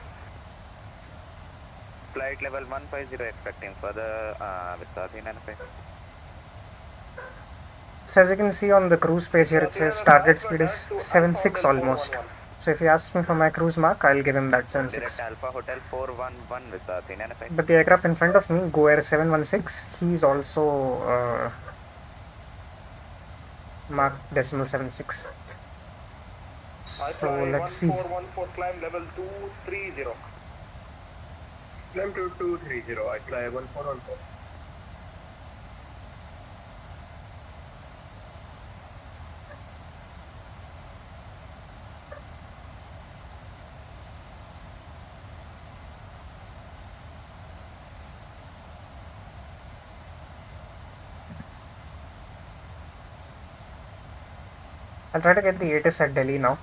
Flight level 150, expecting further with 395. So as you can see on the cruise page here, it says target speed is 76 almost. So if he asks me for my cruise mark, I'll give him that 76. Direct Alpha Hotel 411 with 395. But the aircraft in front of me, Go Air 716, he's also marked decimal 76. So let's see. 414, climb level 230. Climb to 230, I fly 1414. I'll try to get the ATIS at Delhi now.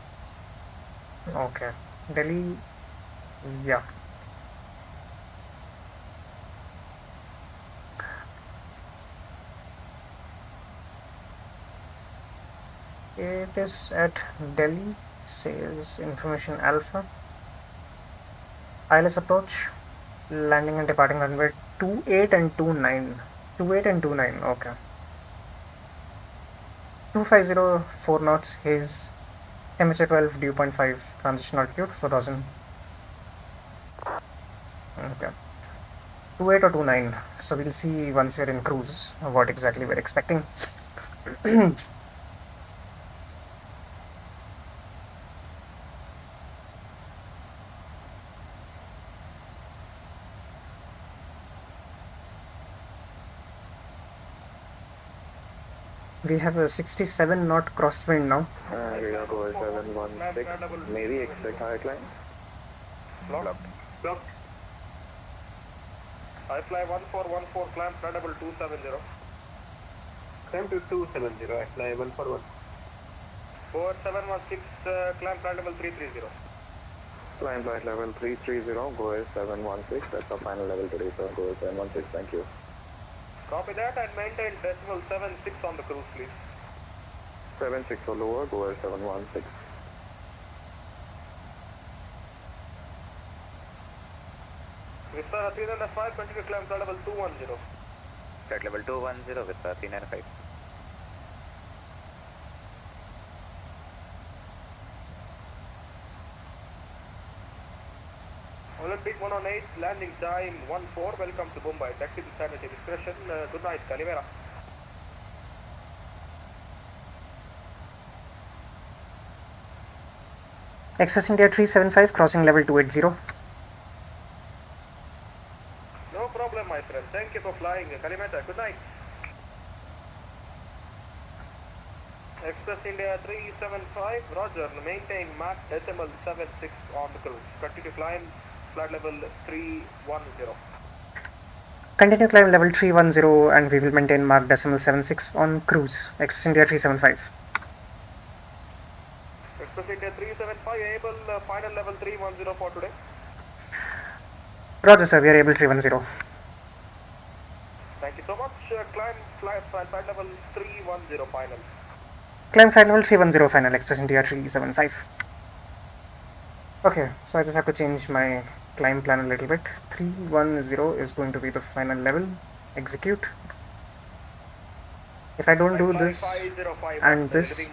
Okay, Delhi, yeah. ATIS at Delhi says information alpha. ILS approach, landing and departing runway 28 and 29. 28 and 29, okay. 250, 4 knots, haze, temperature 12, dew point 5, transition altitude 4000. Okay. 28 or 29. So we'll see once we're in cruise what exactly we're expecting. We have a 67 knot crosswind now. Radar cover 716. Maybe expect higher climb. Blocked. Blocked. I fly 1414, climb flight level 270. Climb to 270. I fly 141. Board 716, climb flight level 330. Climb flight level 330, go is 716. That's our final level today, sir. Go is 716. Thank you. Copy that and maintain decimal 76 on the cruise, please. 76 or lower, go is 716. Vista 395, continue climb flight level 210. Flight level 210 with 395. Olympic 118, landing time 14. Welcome to Mumbai. Taxi to sanity discretion. Good night, Calimera. Express India 375 crossing level 280. No problem, my friend. Thank you for flying. Calimera, good night. Express India 375, Roger. Maintain Mach decimal 76 on the cruise. Continue climb flight level 310. Continue climb level 310 and we will maintain Mach decimal 76 on cruise. Express India 375. Express India 375, able final level 310 for today. Roger sir, we are able 310. Thank you so much. Climb flight level 310 final. Climb flight level 310 final, Express India 375. Okay, so I just have to change my climb plan a little bit. 310 is going to be the final level. Execute. If I don't do this and this,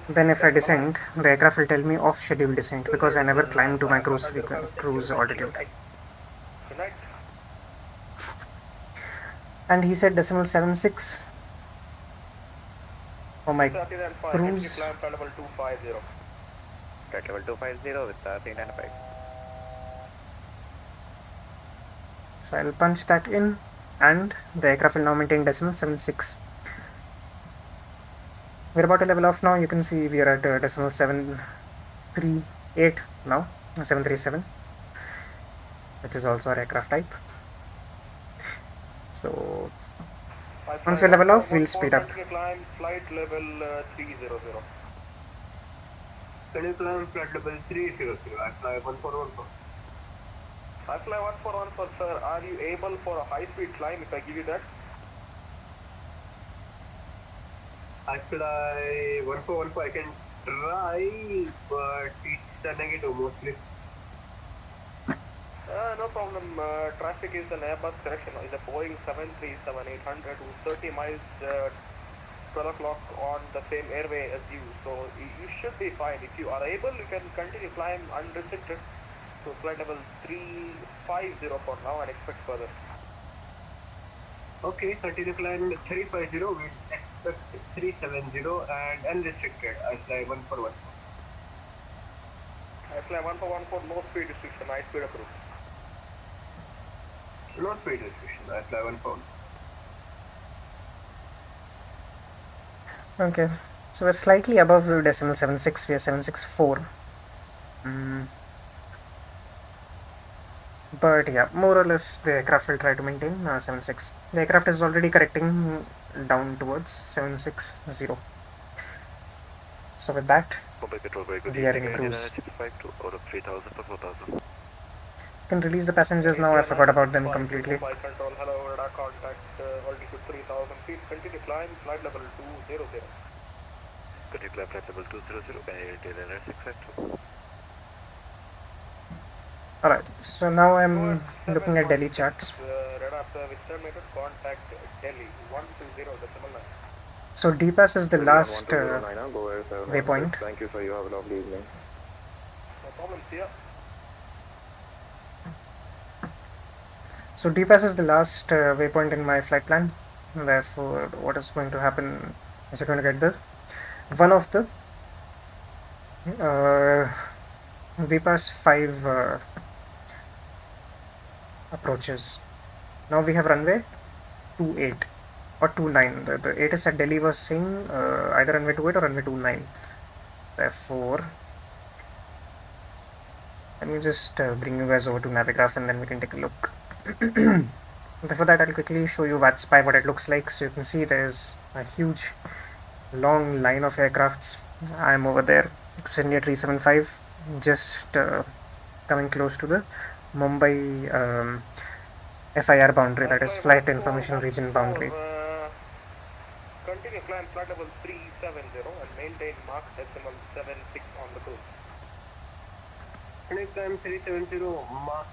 then if I descend, the aircraft will tell me off schedule descent because I never climbed to my cruise altitude. Good night. And he said decimal 76 for my cruise. Climb flight level 250. Flight level 250 with 395. So I'll punch that in and the aircraft will now maintain decimal 76. We're about to level off now. You can see we are at decimal 738 now, 737, which is also our aircraft type. So once we level off, we'll speed up. Climb flight level 300. Can you climb flight level 300? I fly 1414. I fly 1414, sir. Are you able for a high speed climb if I give you that? I fly 1414. I can try, but it's a negative mostly. No problem. Traffic is an Airbus correction. It's a Boeing 737-800 who's 30 miles 12 o'clock on the same airway as you. So you should be fine. If you are able, you can continue climb unrestricted to flight level 350 for now and expect further. Okay, continue climb 350. We expect 370 and unrestricted. I fly 1414. I fly 1414, no speed restriction. I speed approved. No speed restriction. I fly 14. Okay, so we're slightly above the decimal 76. We are 764. But yeah, more or less the aircraft will try to maintain 76. The aircraft is already correcting down towards 760. So with that, we are in cruise. Out of 3,000 to 4,000. Can release the passengers now. I forgot about them completely. Control, hello, radar contact, altitude 3000 feet. Continue climb, flight level 200. Continue climb flight level 200, tail runner 652. Alright, so now I'm looking at Delhi charts. Radar service terminated, contact Delhi 120.9. So D-Pass is the last waypoint. Thank you, sir. You have a lovely evening. No problem, see ya. So D-Pass is the last waypoint in my flight plan. Therefore, what is going to happen is you're going to get the one of the D-Pass 5 approaches. Now we have runway 28 or 29. The 8 is at Delhi was saying either runway 28 or runway 29. Therefore, let me just bring you guys over to Navigraph and then we can take a look. Before that, I'll quickly show you VATSIM what it looks like. So you can see there's a huge long line of aircrafts. I'm over there, it's India 375, just coming close to the Mumbai FIR boundary, that is Flight Information Region boundary. Continue climb flight level 370 and maintain Mach decimal 76 on the cruise. Continue climb 370, Mach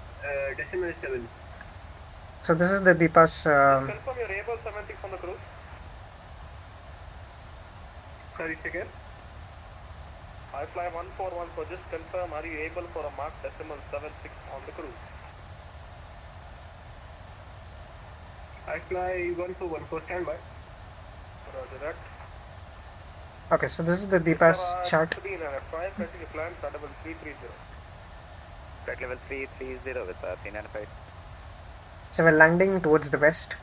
decimal 7. So this is the Deepa's. Confirm you're able 76 on the cruise. Sorry, second. I fly 141, so just confirm, are you able for a Mach decimal 76 on the cruise? I fly 1414, standby. Roger that. Okay, so this is the Deepa's chart. 395, continue climb flight level 330. Flight level 330 with 395. So we're landing towards the west.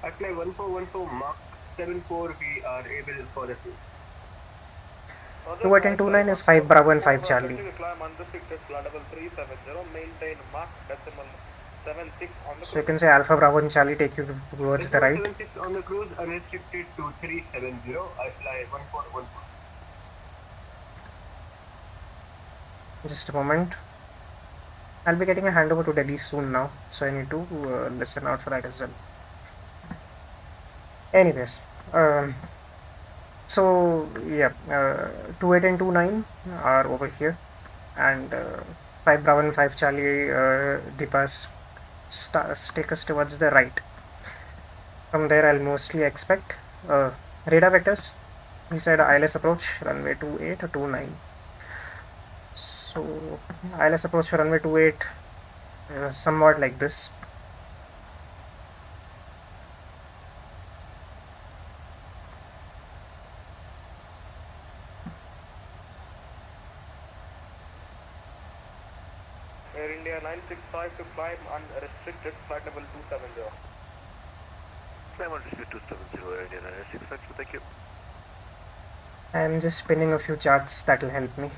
I fly 1414, Mach 74, we are able for the sea. 28 and 29 is 5 Bravo and 5 Charlie. Continue climb unrestricted flight level 370, maintain Mach decimal 76 on the cruise. So you can say Alpha Bravo and Charlie take you towards the right. 76 on the cruise, unrestricted to 370. I fly 1414. Just a moment. I'll be getting a handover to Delhi soon now, so I need to listen out for that as well. Anyways, so yeah, 28 and 29 are over here, and 5 Bravo and 5 Charlie Deepas take us towards the right. From there, I'll mostly expect radar vectors. He said ILS approach runway 28 or 29. So ILS approach for runway 28 somewhat like this. Air India 965 to climb unrestricted flight level 270. Climb unrestricted 270, Air India 965, so thank you. I'm just spinning a few charts that will help me.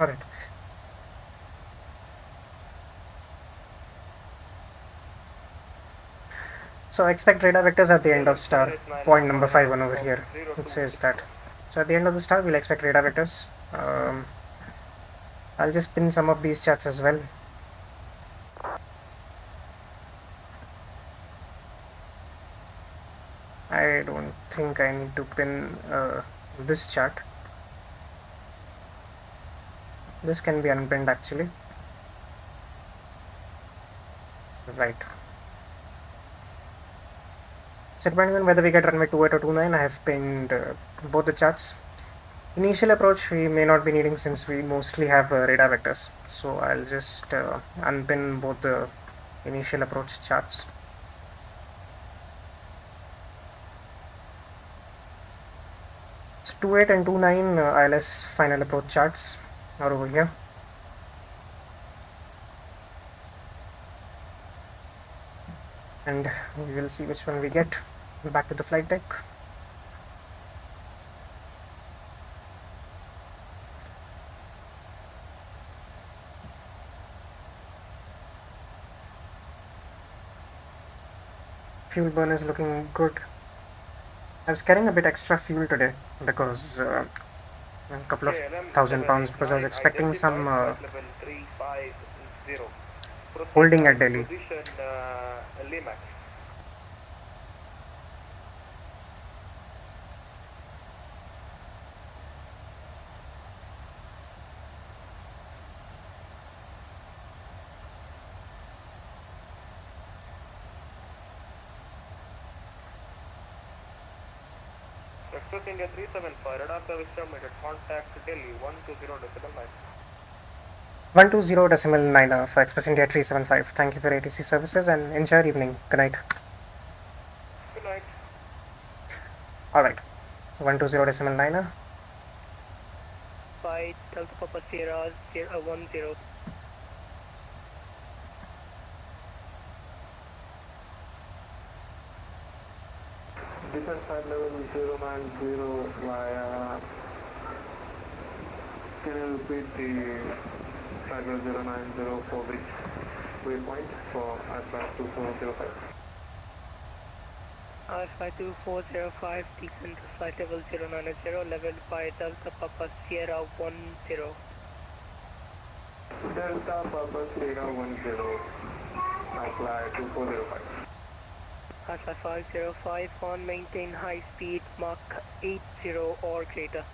Alright. So expect radar vectors at the end of star, point number 51 over here. It says that. So at the end of the star, we'll expect radar vectors. I'll just pin some of these charts as well. I don't think I need to pin this chart. This can be unpinned actually. Right. So depending on whether we get runway 28 or 29, I have pinned both the charts. Initial approach we may not be needing since we mostly have radar vectors. So I'll just unpin both the initial approach charts. So 28 and 29 ILS final approach charts are over here. And we will see which one we get. Back to the flight deck. Fuel burn is looking good. I was carrying a bit extra fuel today because a couple of 1,000 pounds because I was expecting some holding at Delhi. Express India 375, radar service terminated, contact Delhi 120.9. 120.9 for Express India 375. Thank you for ATC services and enjoy your evening. Good night. Good night. Alright, so 120.9. verify Delta Papa Sierra 10. Descent flight level 090 via... Can you repeat the flight level 090 for which waypoint for aircraft 2405? Alpha 2405, descent to flight level 090, level by Delta Papa Sierra 10. Delta Papa Sierra 10, apply 2405. Alpha 505 on maintain high speed Mach 80 or greater.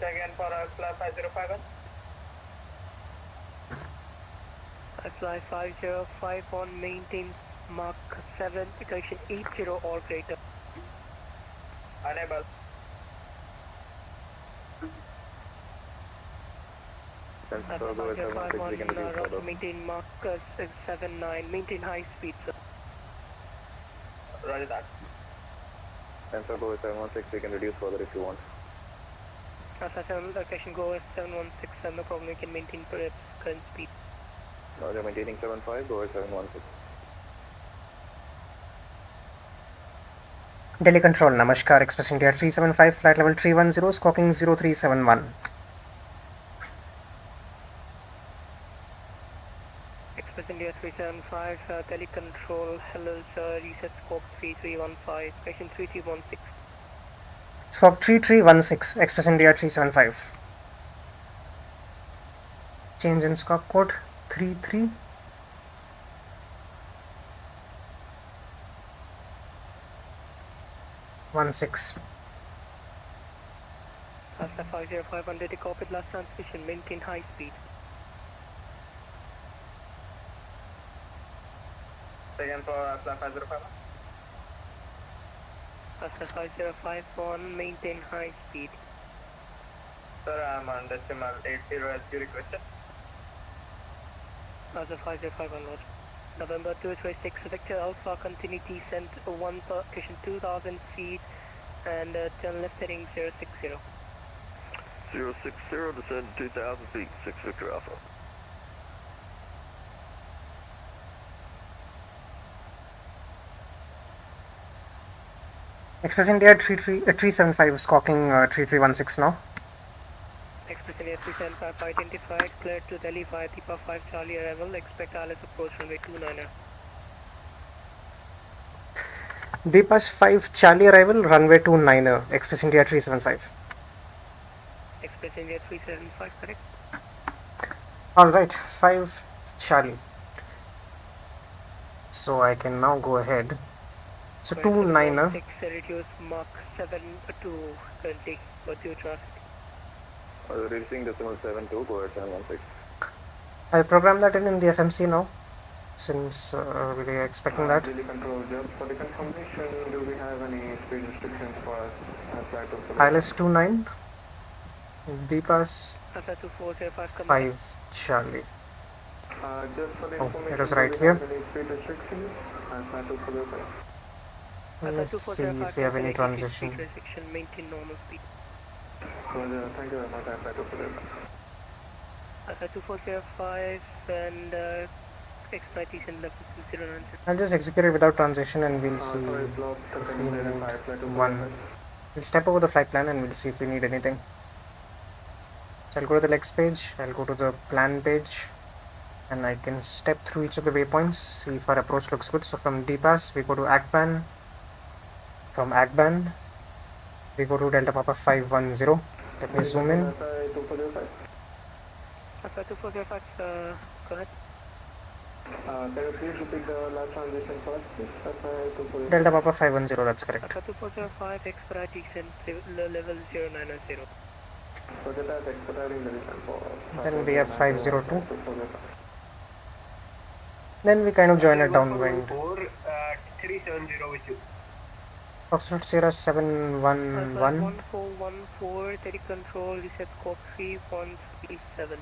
Again for Alpha 5051. Alpha 505 on maintain Mach 7, correction 80 or greater. Unable. Alpha 505 on route maintain Mach 79, maintain high speed, sir. Roger that. Sensor go 716, we can reduce further if you want. Alpha 7, location go 716, no problem, we can maintain current speed. Now you're maintaining 75, go 716. Delhi Control, Namaskar, Express India 375, flight level 310, squawking 0371. Express India 375, Delhi Control, hello sir, reset scope 3315, correction 3316. Squawk 3316, Express India 375. Change in squawk code 33. Alpha 505 on Delhi, copied last transmission, maintain high speed. Again for Alpha 505. Alpha 505 on maintain high speed. Sir, I'm on decimal 80 as you requested. Alpha 505 onward. November 226, Victor Alpha, continue descent 1 position 2000 feet and turn left heading 060. 060, descend 2,000 feet, 6 Victor Alpha. Express India 375, squawking 3316 now. Express India 375 identified, cleared to Delhi via Deepa 5 Charlie arrival, expect ILS approach runway 29er. Deepa's 5 Charlie arrival, runway 29er, Express India 375. Express India 375, correct? Alright, 5 Charlie. So I can now go ahead. So 29er. 6 reduce Mach 7 to currently, what's your traffic? Reducing decimal 72, go ahead 716. I programmed that in the FMC now, since we are expecting that. Delhi Control, just for the confirmation, do we have any speed restrictions for us? ILS 29, Deepa's Alpha 2405 5 Charlie. Just for the Oh, information, it was right do we here. have any speed restrictions? Alpha 2405. Let's see if we have any transition. Maintain normal speed. Roger, thank you very much, Alpha 2405. Alpha 2405 and expedite descent level 090. I'll just execute it without transition and we'll see Sorry, block if we 705, need one. We'll step over the flight plan and we'll see if we need anything. So I'll go to the legs page, I'll go to the plan page, and I can step through each of the waypoints, see if our approach looks good. So from DPAS we go to ACBAN, from ACBAN we go to Delta Papa 510. Let me zoom in. Alpha 2405, go ahead. Can you please repeat the last transition first, please? Alpha 2405. Delta Papa 510, that's correct. Alpha 2405 expedite descent level 090. So that is expediting the descent for... Then we have 502. Then we kind of join it downwind. 370 with you. Foxtrot Sierra 711. 1414, Delhi Control, reset scope 3137.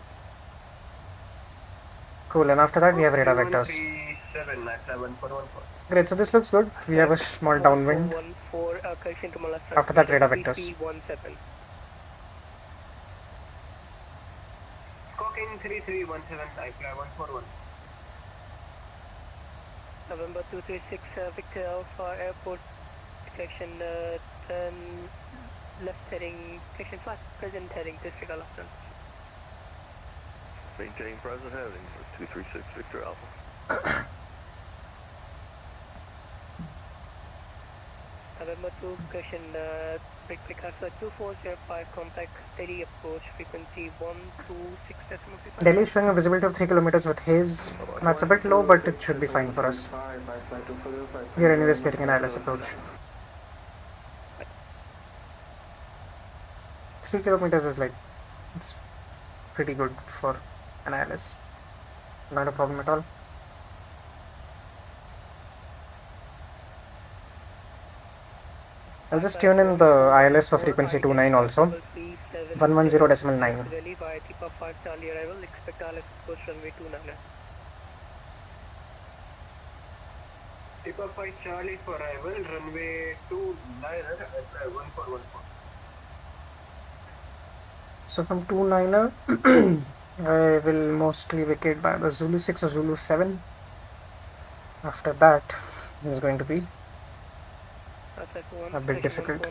Cool, and after that we have radar vectors. 3137, 7, I fly 1414. Great, so this looks good. We have a small downwind. 1414, correction to Malasa. After that, radar vectors. 3317. Squawking 3317, I fly 141. November 236, Victor Alpha Airport, section turn left heading, section flat, present heading, disregard left turn. Maintaining present heading for 236 Victor Alpha. November 2, question, Big Picasso 2405, contact Delhi approach, frequency 126.35. Delhi is showing a visibility of 3 kilometers with haze. That's a bit low, but it should be fine for us. We are anyways getting an ILS approach. 3 kilometers is like, it's pretty good for an ILS. Not a problem at all. I'll just tune in the ILS for frequency 29 also. 110.9. Delhi via Takeoff 5 Charlie arrival, expect ILS approach runway 29. Takeoff 5 Charlie for arrival, runway 29, I fly 1414. So from 29er, I will mostly vacate by the Zulu 6 or Zulu 7. After that, is going to be a bit difficult.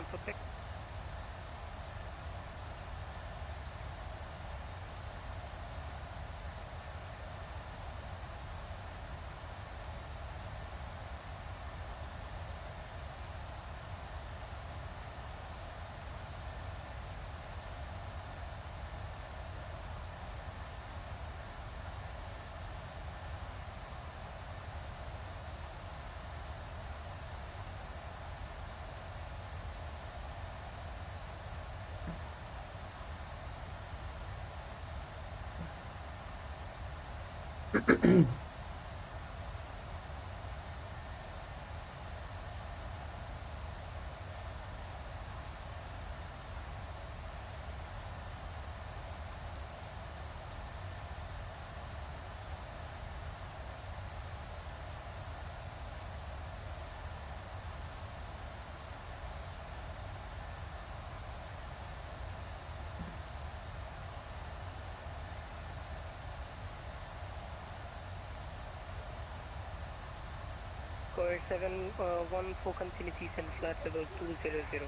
Square 714 continuity and flat level 200.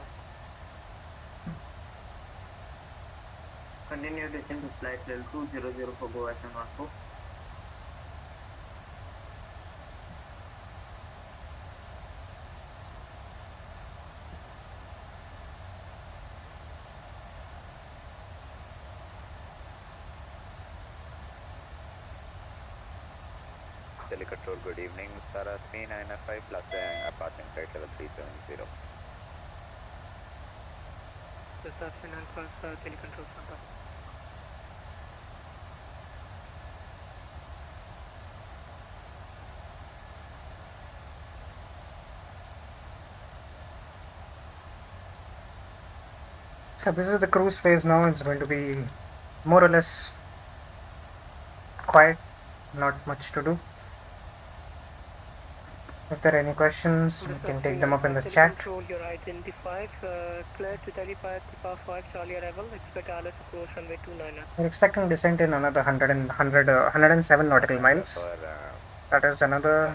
Continue descent to flight level 200 for Goa 714. Delhi Control, good evening. Sara 3905 plus passing flight level 370. This is Finance Plus Telecontrol Center. So this is the cruise phase now. It's going to be more or less quiet, not much to do. If there are any questions, we can take them up in the chat. You're identified, clear to Delhi via Takeoff 5 Charlie arrival, expect ILS approach runway 29. We're expecting descent in another 107 nautical miles. That is another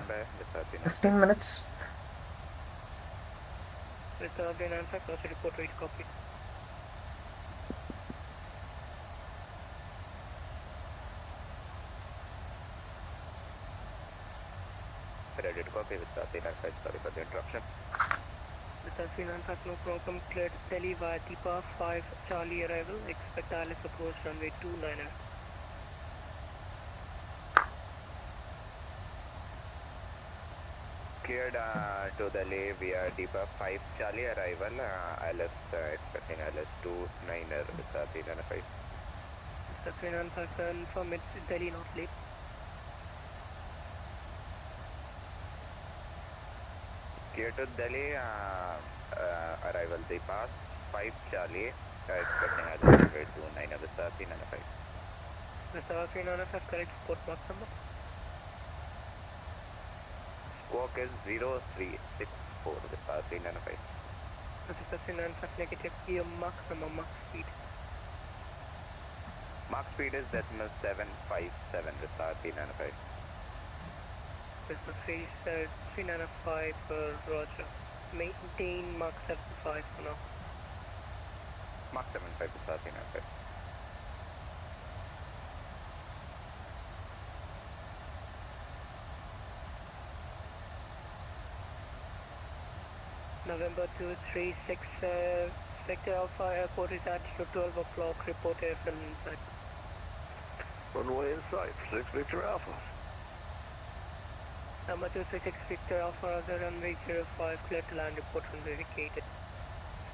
15 minutes. With the answer, cross report rate copy. Credit copy with the 3905, sorry for the interruption. With the Finance, no problem, clear to Delhi via Takeoff 5 Charlie arrival, expect ILS approach runway 29. Cleared to Delhi via Deepa 5 Charlie arrival, ILS expecting ILS 29er with the 3905. The Finance confirm it's Delhi, not late. Clear to Delhi, arrival Deepa 5 Charlie, expecting ILS runway 29er with the 3905. Mr. Finance has correct port mark number. Squawk is 0364 with 395. This is 395 negative. Your maximum max speed. Mark speed is decimal 757 with 395. This is 395 Roger. Maintain Mach 75 for now. Mark 75 with 395. November 236 Vector Alpha Airport is altitude 12 o'clock. Report airfield inside. Runway in sight, 6 Victor Alpha. Number 236 Victor Alpha, Roger, runway 05, clear to land, report when vacated.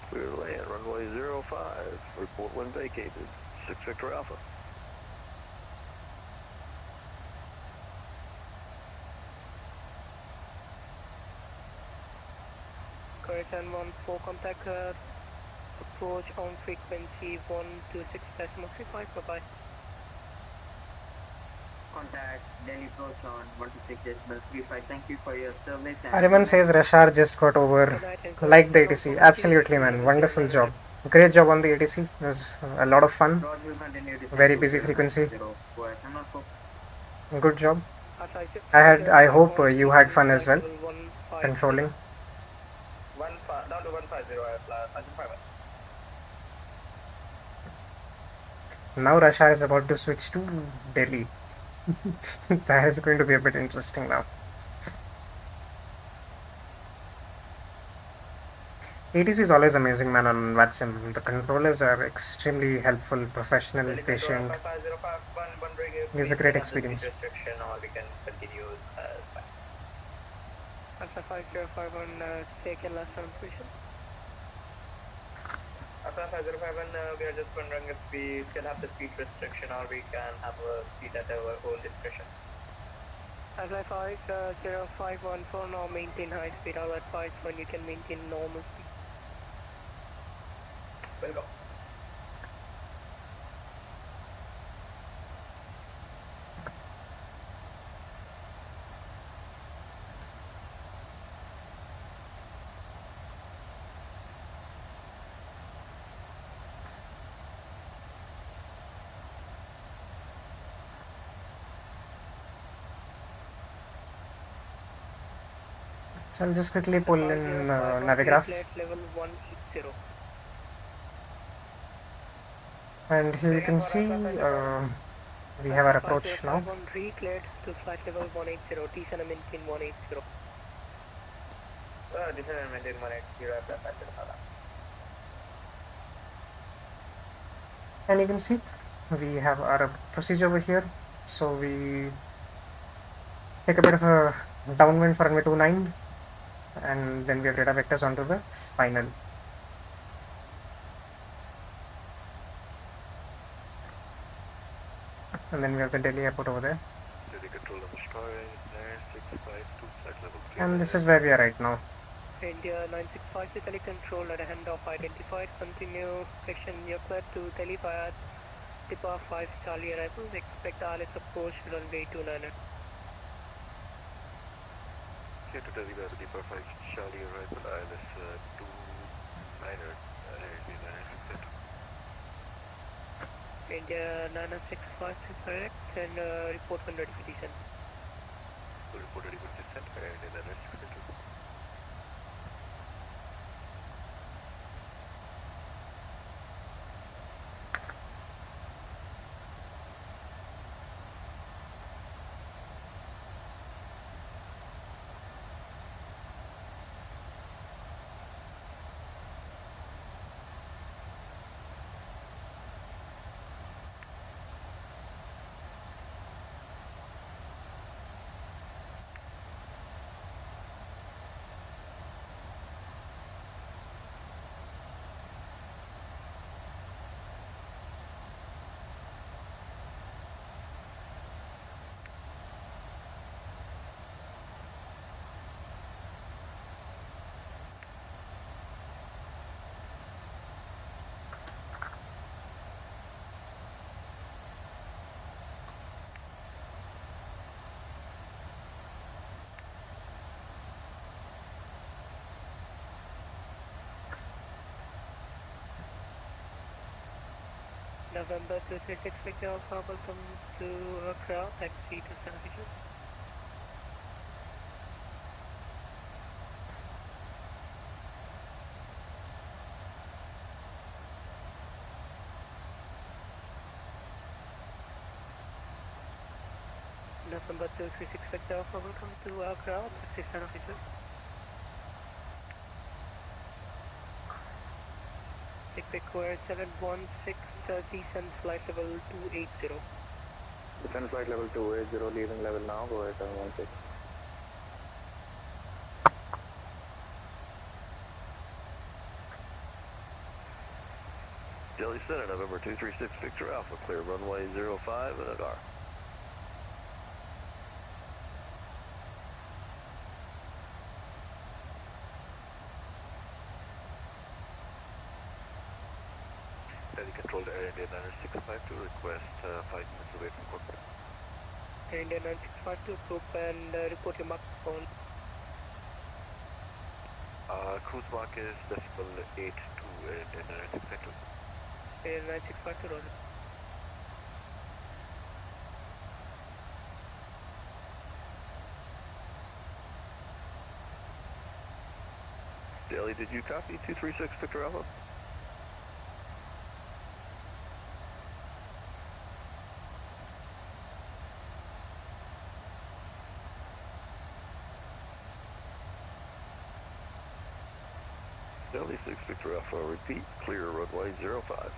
Clear to land, runway 05, report when vacated, 6 Victor Alpha. Correction 14, contact approach on frequency 126.35, bye-bye. Contact Delhi approach on 126.35. Thank you for your service. Ariman says rush hour just got over. Like the ATC. Absolutely, man. Wonderful job. Great job on the ATC. It was a lot of fun. Very busy frequency. Good job. I hope you had fun as well. Controlling. Down to 150, Now Russia is about to switch to Delhi. That is going to be a bit interesting now. ATC is always amazing, man, on VATSIM. The controllers are extremely helpful, professional, patient. Gives a great experience. Alpha 5051, taken last transmission. Alpha 5051, we are just wondering if we still have the speed restriction or we can have a speed at our own discretion. Alpha 5051 now maintain high speed. I'll advise when you can maintain normal speed. We'll go. So I'll just quickly pull in Navigraph. Level 180. And here you can see we have our approach now. Recleared to flight level 180. Descend and maintain 180. Descend and maintain 180. And you can see we have our procedure over here. So we take a bit of a downwind for runway 29, and then we have radar vectors onto the final. And then we have the Delhi airport over there. Delhi control Namaskar, 9652, flight level 3. And this is where we are right now. India 965 to Delhi control at a handoff identified. Continue section you're clear to Delhi via Depa 5 Charlie arrival. Expect RS approach runway 29. Here to Delhi via Depa 5 Charlie arrival, ILS 29er, India 965 is correct and report when ready for descent. Report ready for descent and in the rest of it. November 236 Victor Alpha, welcome to Accra, taxi to San Francisco. November 236 Victor Alpha, welcome to Accra, taxi San Francisco. Require 716 descent flight level 280. Descent flight level 280, leaving level now, go ahead 716. Delhi Center, November 236 Victor Alpha, clear runway 05 and Agar. Delhi Control to Air India 9652 to request 5 minutes away from corporate. Air India 9652, group and report your mark phone. Cruise mark is decimal 82, Air India 9652. Air 9652, roger. Delhi, did you copy 236 Victor Alpha? Delhi 6 Victor Alpha, repeat, clear runway 05.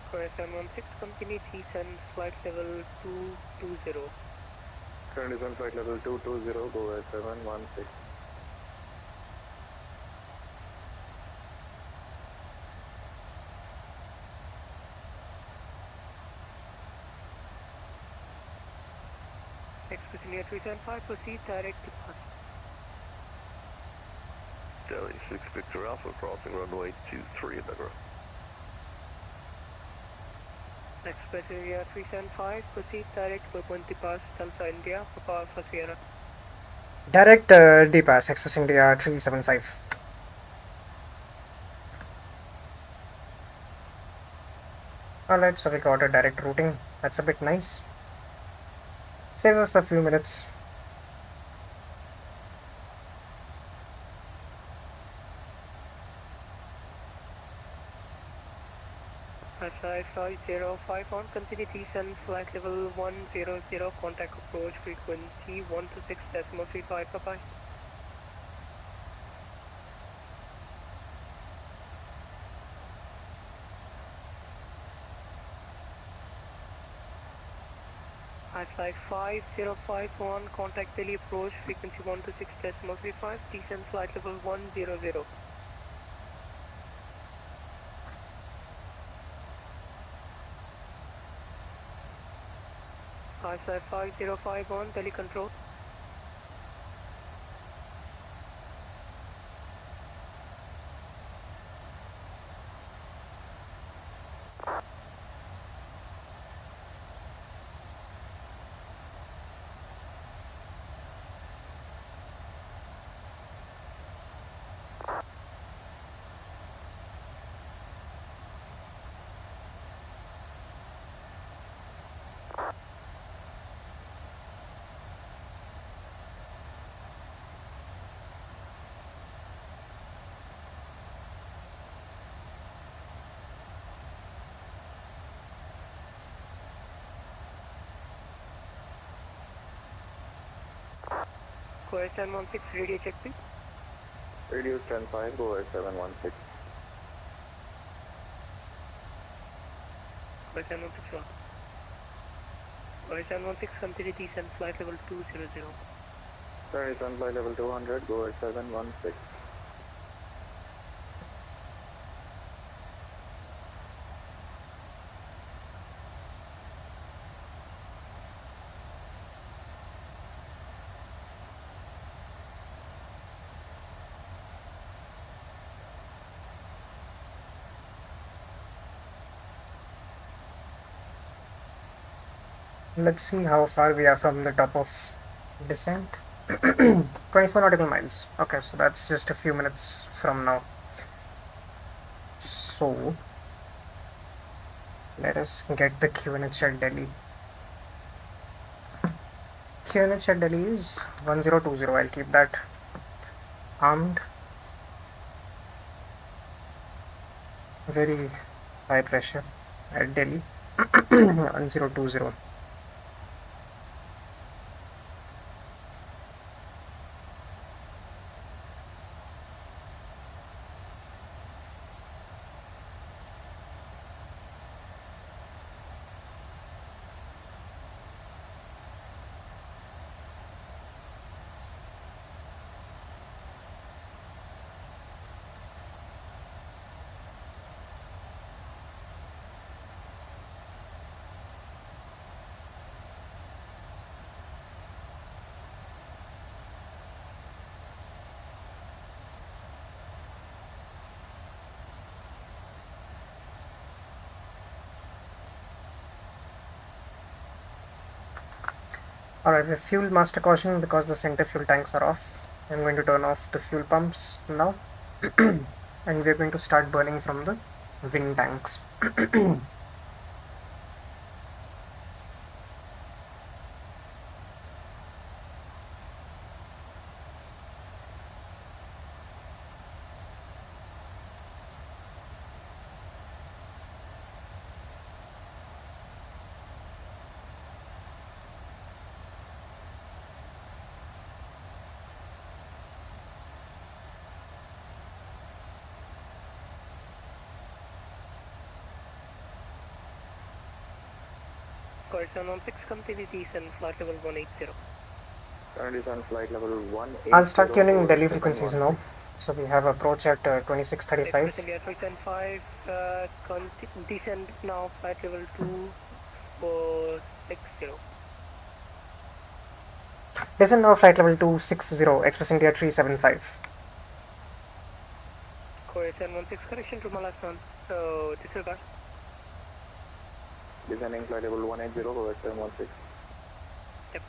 Square 716, continue descent flight level 220. Current descent flight level 220, go ahead 716. Expressing near 375, proceed direct to pass. Delhi 6 Victor Alpha, crossing runway 23 in Agra. Express area 375, proceed direct for Punti Pass, Tulsa, India, Papa Alpha Sierra. Direct D-Pass, expressing DR 375. Alright, so we got a direct routing. That's a bit nice. Saves us a few minutes. SI 5051, continue descent flight level 100, contact approach frequency 126.35, bye-bye. SI 5051, contact Delhi approach frequency 126.35, descent flight level 100. SI 5051, Delhi control. Square 716, radio check please. Radio 105, go ahead 716. Square 716, Square 716, continue descent flight level 200. Current descent flight level 200, go ahead 716. Let's see how far we are from the top of descent. 24 nautical miles. Okay, so that's just a few minutes from now. So let us get the QNH at Delhi. QNH at Delhi is 1020. I'll keep that armed. Very high pressure at Delhi. 1020. Alright, the fuel master caution because the center fuel tanks are off. I'm going to turn off the fuel pumps now. And we're going to start burning from the wing tanks. Core 716, come to the descent, flight level 180. Currently on flight level 180. I'll start tuning Delhi frequencies now. So we have approach at 2635. India 310.5, descent now, flight level 2460. Descent now, flight level 260, Express India 375. Core 716, correction to Malasan, so disregard. Descending flight level 180, over 716. Yep.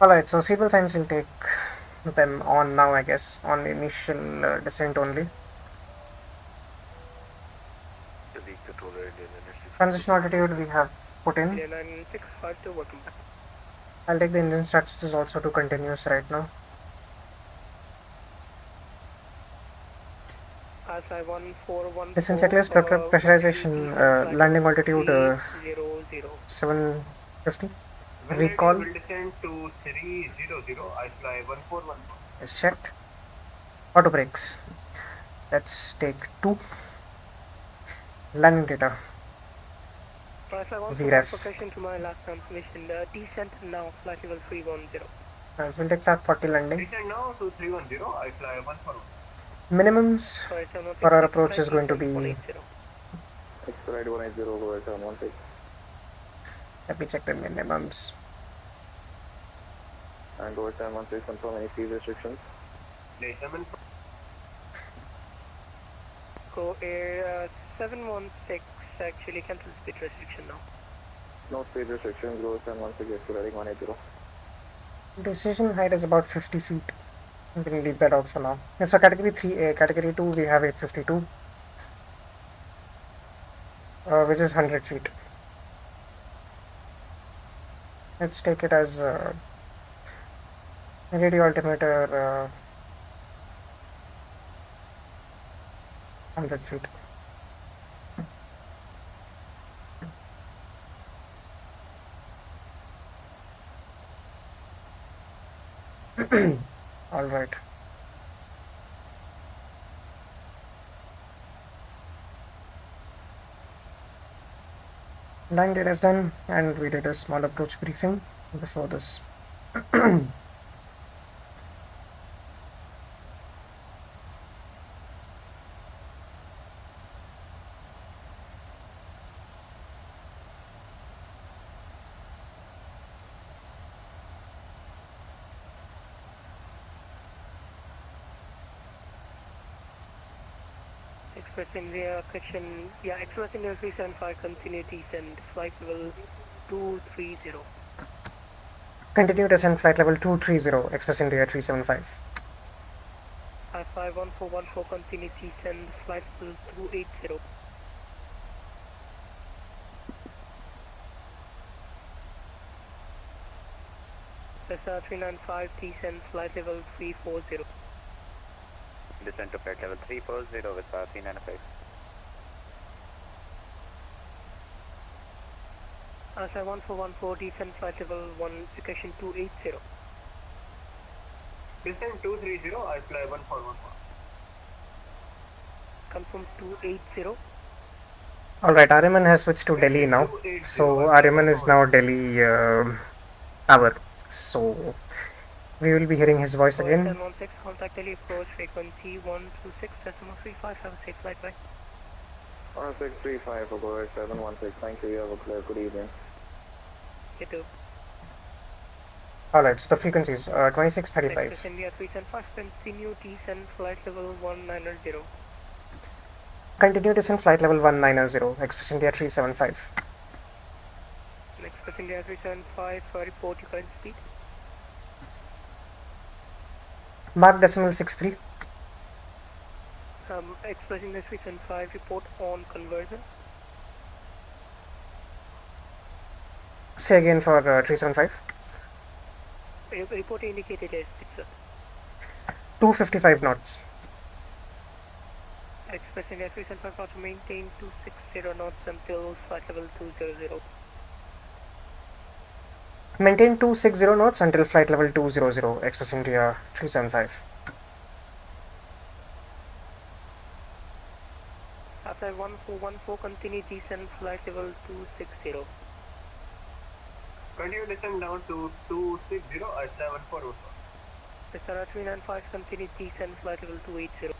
Alright, so seatbelt signs will take them on now, I guess, on initial descent only. Transition altitude we have put in. 9652, welcome back. I'll take the engine statuses also to continuous right now. RSI 1414. Descent checklist, pressurization, landing altitude 750. Recall will descend to 300. I fly 1414. is checked. Auto brakes. Let's take 2. Landing data. VREF. Correction to my last transmission. Descent now, flight level 310. So we'll take flat 40 landing. Descend now to 310. I fly 141. Minimums for our approach is going to be. Expedite 180, over 716. Let me check the minimums. And over 716, confirm any speed restrictions. Go Air 716 actually cancel speed restriction now. No speed restrictions, go 716, expediting 180. Decision height is about 50 feet. We can leave that out for now. And so category 3A, category 2 we have 852, which is 100 feet. Let's take it as radio altimeter 100 feet. All right. Line data is done, and we did a small approach briefing before this. Express India, correction, yeah, Express India 375, continue descent, flight level 230. Continue descent flight level 230, Express India 375. I-51414, continue descent, flight level 280. SR 395, descent, flight level 340. Descent to flight level 340 with R395. I-1414, descent, flight level 1, correction 280. Descent 230, I fly 1414. Confirm 280. Alright, RMN has switched to Delhi now. So RMN is now Delhi tower. So we will be hearing his voice again. 716, contact Delhi approach frequency 126.35, have a safe flight back. 1635 for Boeing 716, thank you, you have a clear, good evening. You too. Alright, so the frequencies 2635. Express India 375, continue descent, flight level 190. Continue descent flight level 190, Express India 375. Express India 375, report your current speed. Mark decimal 63. Express India 375, report on conversion. Say again for 375. Report indicated as 6. 255 knots. Express India 375, got to maintain 260 knots until flight level 200. Maintain 260 knots until flight level 200, Express India 375. After 1414, continue descent, flight level 260. Continue descent down to 260, I fly 1414. SR 395, continue descent, flight level 280.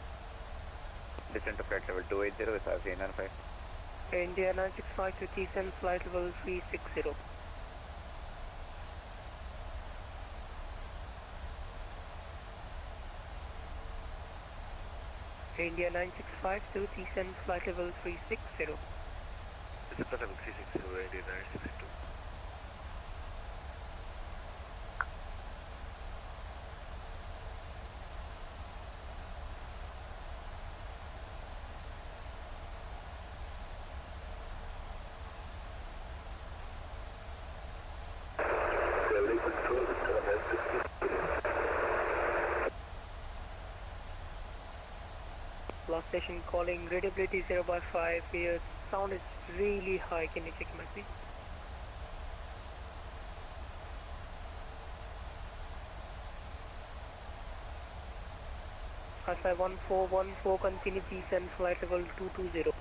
Descent to flight level 280 with R395. India 965 to descent, flight level 360. India 965 to descent, flight level 360. Descent flight level 360, India 962. Last station calling, readability 0/5, your sound is really high, can you check my speed? Alpha 1414, continue descent, flight level 220.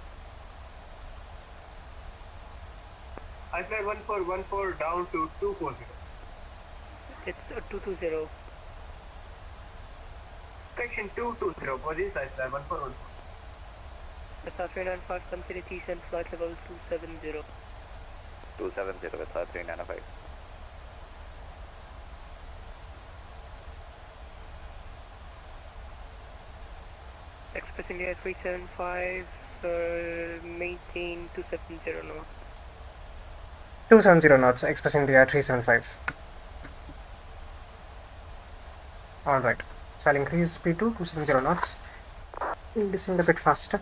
I fly 1414 down to 240. It's 220. Correction 220, for this I fly 1414. SR 395, continue descent, flight level 270. 270 with R395. Express India 375, maintain 270 knots. 270 knots, Express India 375. Alright, so I'll increase speed to 270 knots. We'll descend a bit faster.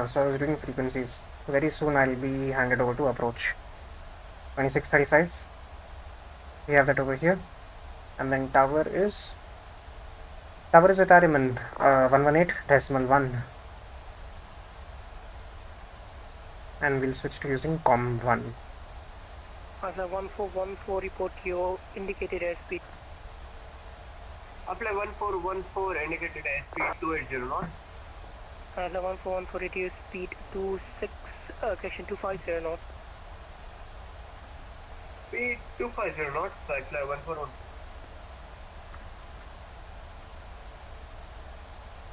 So I was doing frequencies. Very soon I'll be handed over to approach. 2635. We have that over here. And then tower is with RMN 118.1. And we'll switch to using COM1. Alpha 1414, report your indicated airspeed. Apply 1414, indicated as speed 280 knots. Alpha 1414, reduce speed to correction 250 knots. Speed 250 knots, I fly 141.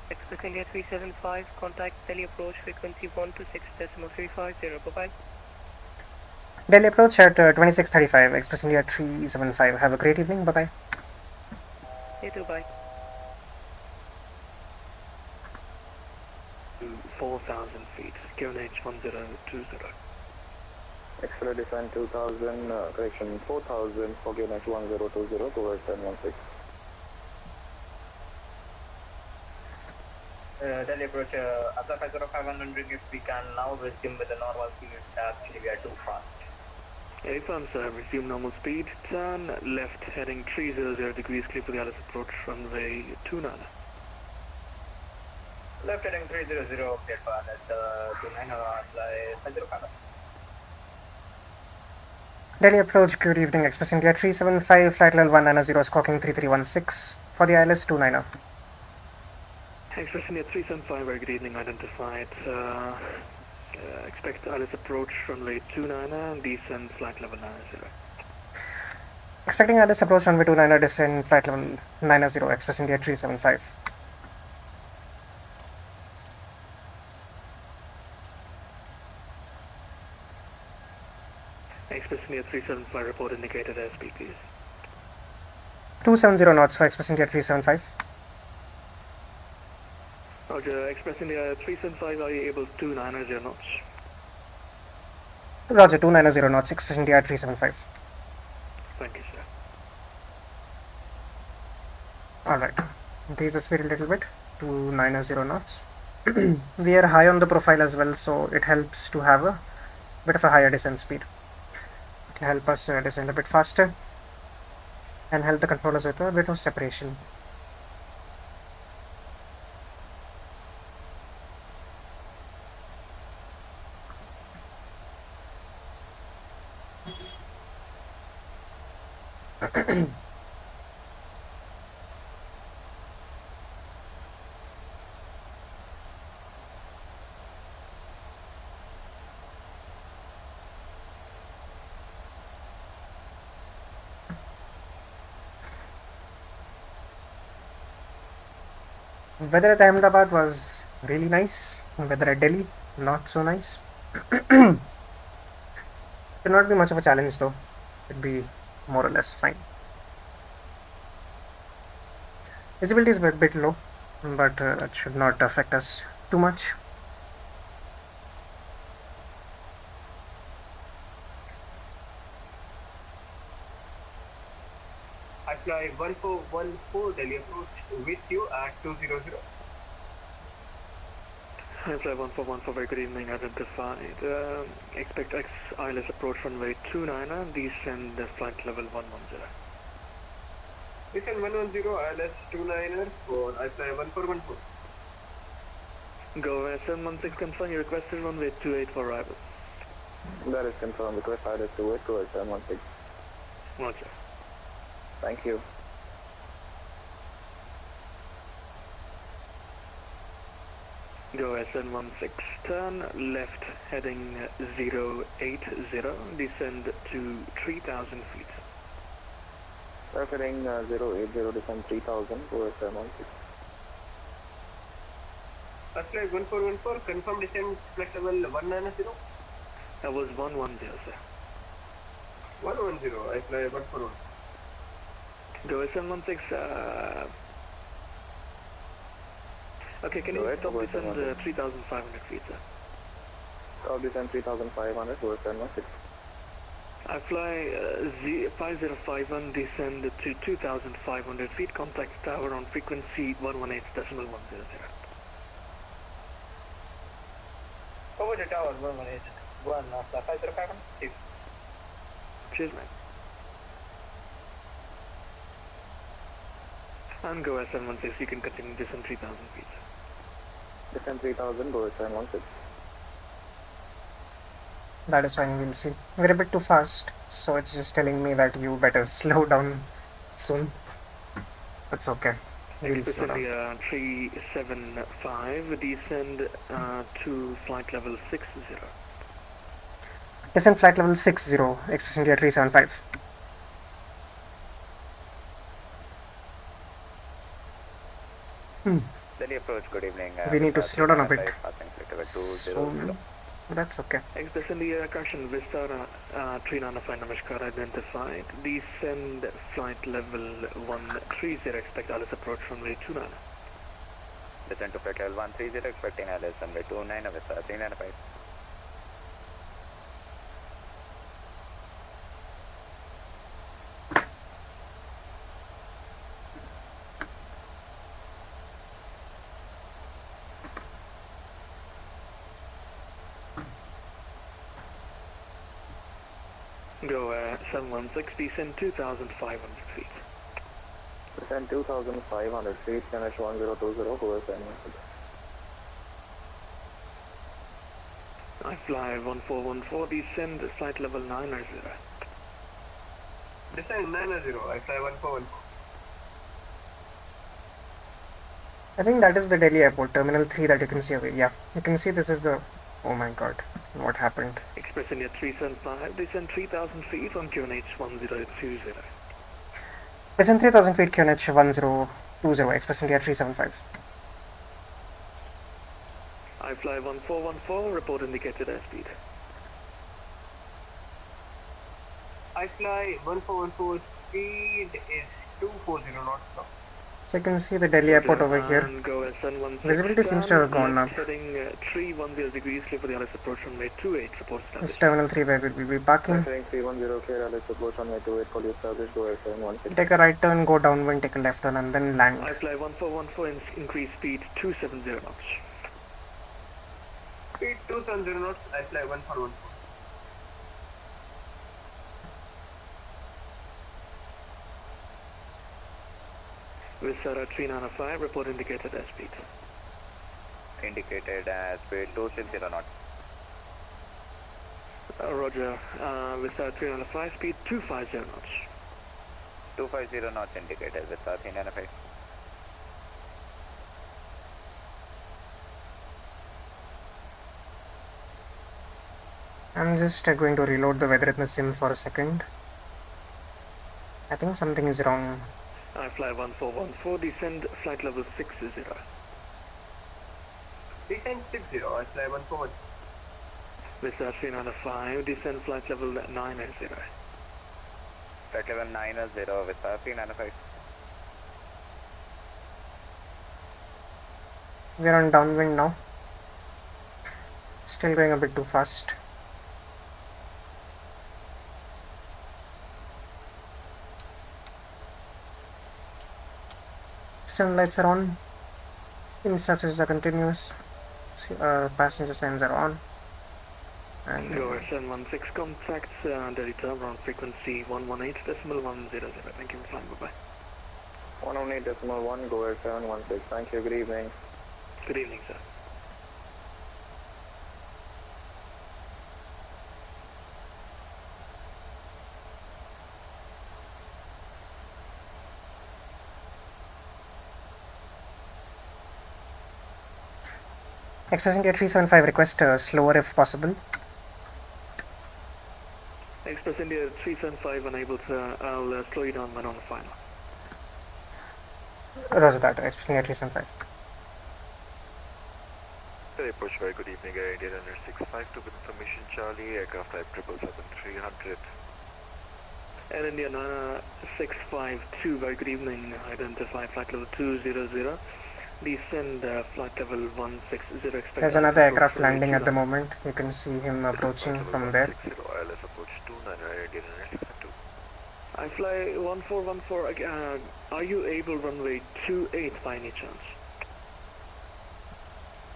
Express India 375, contact Delhi approach frequency 126.350, bye-bye. Delhi approach at 2635, Express India 375. Have a great evening, bye-bye. You too, bye. 4,000 feet, QNH 1020. Extra descent 2000, correction 4000, forgive next 1020, towards 1016. Delhi approach, after 505 if we can now resume with the normal speed, actually we are too fast. Affirm sir, resume normal speed, turn left heading 300 degrees, clear for the Alice approach runway 29. Left heading 300, clear for Alice 29, fly 505. Delhi approach, good evening, Express India 375, flight level 190, squawking 3316 for the ILS 29er. Express India 375, very good evening, identified. Expect Alice approach runway 29er, descend flight level 90. Expecting ILS approach runway 29er, descend flight level 90, Express India 375. Express India 375, report indicated airspeed, please. 270 knots for Express India 375. Roger, Express India 375, are you able to 290 knots? Roger, 290 knots, Express India 375. Thank you, sir. Alright, increase the speed a little bit, 290 knots. We are high on the profile as well, so it helps to have a bit of a higher descent speed. It can help us descend a bit faster and help the controllers with a bit of separation. Weather at Ahmedabad was really nice. Weather at Delhi, not so nice. Should not be much of a challenge though. It'd be more or less fine. Visibility is a bit low, but it should not affect us too much. I fly 1414 Delhi approach with you at 200. Hi, fly 1414, very good evening, identified. Expect ILS approach runway 29er, descend flight level 110. Descend 110, ILS 29er for I fly 1414. Go SM16, confirm your requested runway 28 for arrival. That is confirmed, request ILS 28 towards 1016. Roger. Thank you. Go SN16, turn left heading 080, descend to 3000 feet. Left heading 080, descend 3000 towards 1016. I fly 1414, confirm descent flight level 190. That was 110, sir. 110, I fly 141. Go SN16, okay, can you stop descend 3500 feet, sir? Stop descend 3500 towards 1016. I fly 5051, descend to 2500 feet, contact tower on frequency 118.100. Over the tower 118, 505, Cheers, man. And go SN16, you can continue descend 3000 feet. Descend 3000 towards 1016. That is fine, we'll see. We're a bit too fast, so it's just telling me that you better slow down soon. That's okay. We'll slow down. 375, descend to flight level 60. Descend flight level 60, Express India 375. Delhi approach, good evening. We need to slow down a bit. Passing flight level So 200. that's okay. Express India correction Vistara 395 Namaskar identified. Descend flight level 130. Expect Alice approach runway 29. Descend to flight level 130, expecting Alice runway 29 with 395. Go 716, descend 2,500 feet. Descend 2,500 feet, finish 1020, go ascend. I fly 1414, descend flight level 900. Descend 90, I fly 1414. I think that is the Delhi airport, Terminal 3 that you can see away. Yeah, you can see this is the... Oh my god, what happened? Express India 375, descend 3,000 feet on QNH 1020. Descend 3,000 feet, QNH 1020, Express India 375. I fly 1414, report indicated airspeed. I fly 1414, speed is 240 knots now. So you can see the Delhi airport over here. And go SN16. Visibility seems to have gone up. Heading 310 degrees, clear for the Alice approach runway 28, report This is established. Terminal 3 where we'll be parking. Heading 310, clear Alice approach runway 28, fully established, go ascend 16. Take a right turn, go downwind, take a left turn and then land. I fly 1414, increase speed 270 knots. Speed 270 knots, I fly 1414. Vistara 395, report indicated airspeed. Indicated as speed 260 knots. Roger, Vistara 395, speed 250 knots. 250 knots indicated with 395. I'm just going to reload the weather in the sim for a second. I think something is wrong. I fly 1414, descend flight level 60. Descend 60, I fly 141. Vistara 395, descend flight level 90. Flight level 90 with 395. We're on downwind now. Still going a bit too fast. Stern lights are on. Instructions are continuous. Passenger signs are on. And Go SN16, contacts Delhi Tower on frequency 118.100. Thank you for flying, bye-bye. 118.1, go ascend 16. Thank you, good evening. Good evening, sir. Express India 375, request slower if possible. Express India 375, unable to, I'll slow you down when on the final. Roger that, Express India 375. Delhi approach, very good evening, Air India Runner 652 with information Charlie, aircraft type 777-300. Air India 9652, very good evening, identify flight level 200. Descend flight level 160. Expect There's another aircraft landing at the moment. You can see him approaching from there. ILS approach 29, Air India Runner 652. I fly 1414. Are you able runway 28 by any chance?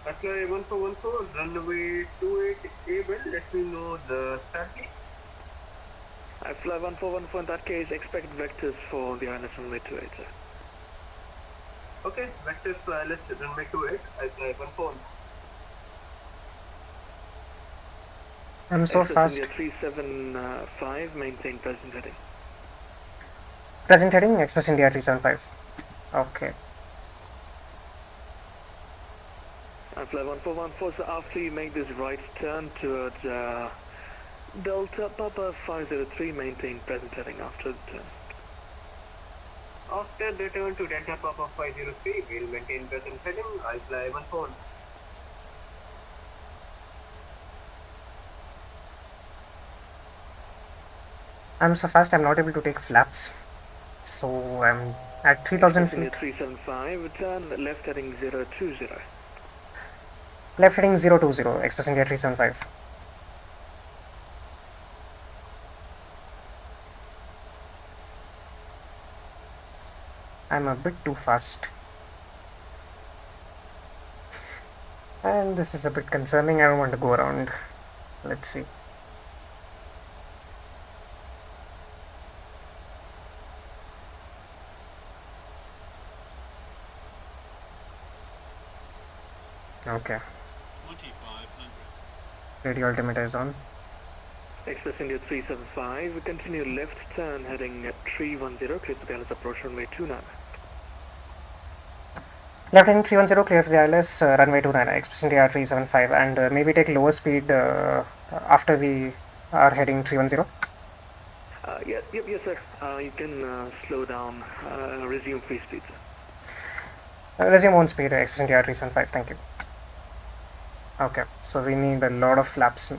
I fly 1414, runway 28 able, let me know the start please. I fly 1414, in that case expect vectors for the ILS runway 28, sir. Okay, vectors for ILS runway 28, I fly 14. I'm so Express fast. India 375, maintain present heading. Present heading, Express India 375. Okay. I fly 1414, so after you make this right turn towards Delta Papa 503, maintain present heading after the turn. After return to Delta Papa 503, we'll maintain present heading. I'll fly 14. I'm so fast, I'm not able to take flaps. So I'm at 3,000 Express India feet. 375, turn left heading 020. Left heading 020, Express India 375. I'm a bit too fast. And this is a bit concerning, I don't want to go around. Let's see. Okay. 2500. Radio altimeter is on. Express India 375, continue left turn heading 310, clear for Dallas approach runway 29. Left heading 310, clear for Dallas, runway 29, Express India 375, and maybe take lower speed after we are heading 310. Yes, sir. You can slow down, resume free speed, sir. Resume on speed, Express India 375, thank you. Okay, so we need a lot of flaps,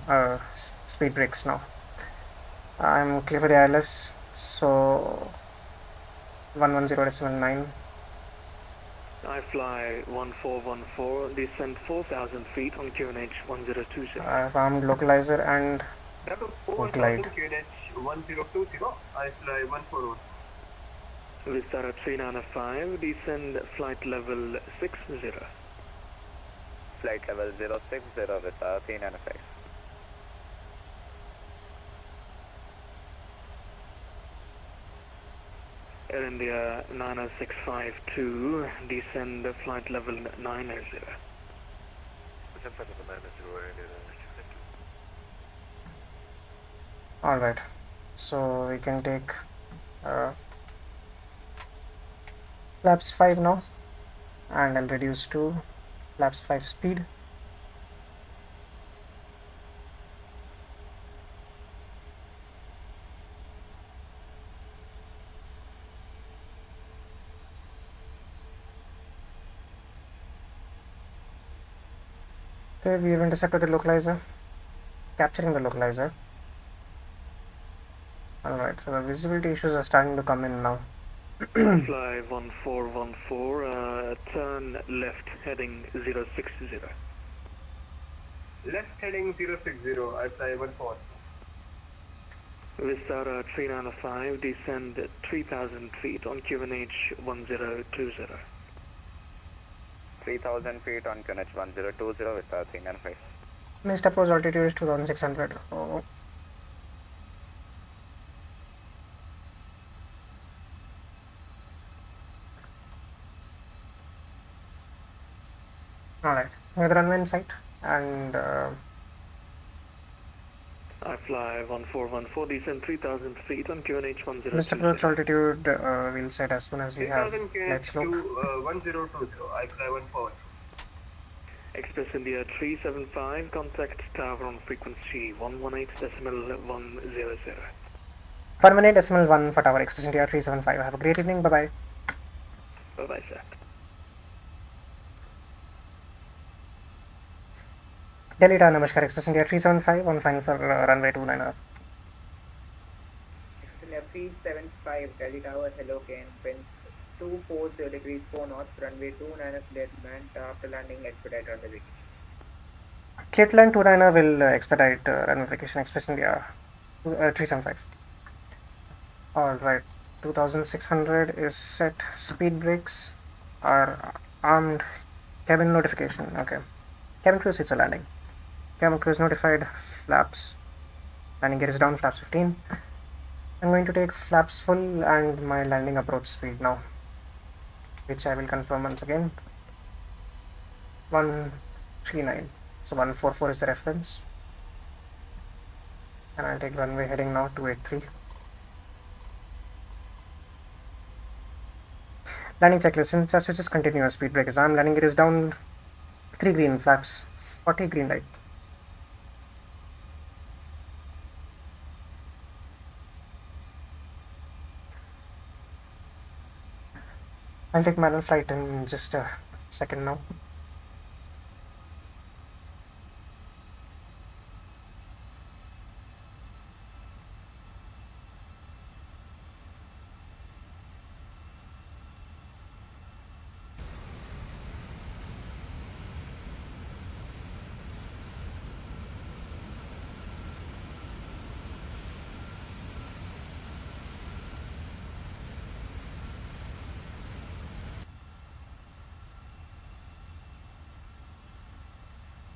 speed brakes now. I'm clear for the ILS, so 110.9. I fly 1414, descend 4,000 feet on QNH 1020. I've armed localizer and Delta glide. 4000 QNH 1020, I'll fly 141. Vistara 395, descend flight level 60. Flight level 060 with 395. Air India 90652, descend flight level 90. Alright, so we can take flaps 5 now, and I'll reduce to flaps 5 speed. Okay, we have intercepted the localizer, capturing the localizer. Alright, so the visibility issues are starting to come in now. Fly 1414, turn left heading 060. Left heading 060, I'll fly 14. Vistara 395, descend 3,000 feet on QNH 1020. 3000 feet on QNH 1020 with 395. Missed approach altitude is 2,600. Oh. Alright, we have the runway in sight, and I fly 1414, descend 3,000 feet on QNH 1020. missed approach altitude we'll set as soon as we have 3000 light QNH slope. to 1020, I'll fly 14. Express India 375, contact tower on frequency 118.100. 118.1 for tower, Express India 375. Have a great evening, bye bye. Bye bye, sir. Delhi to Namaskar, Express India 375 on final for runway 29. India 375, Delhi Tower, hello, can wind 240 degrees 4 knots, runway 29 clear to land after landing expedite runway vacation. Clear to land 29 will expedite runway vacation, Express India 375. Alright, 2600 is set, speed brakes are armed, cabin notification, okay. Cabin crew seats are landing. Cabin crew is notified, flaps, landing gear is down, flaps 15. I'm going to take flaps full and my landing approach speed now, which I will confirm once again. 139, so 144 is the reference. And I'll take runway heading now 283. Landing checklist, since switch is continuous, speed brake is armed, landing gear is down, 3 green, flaps 40, green light. I'll take manual flight in just a second now.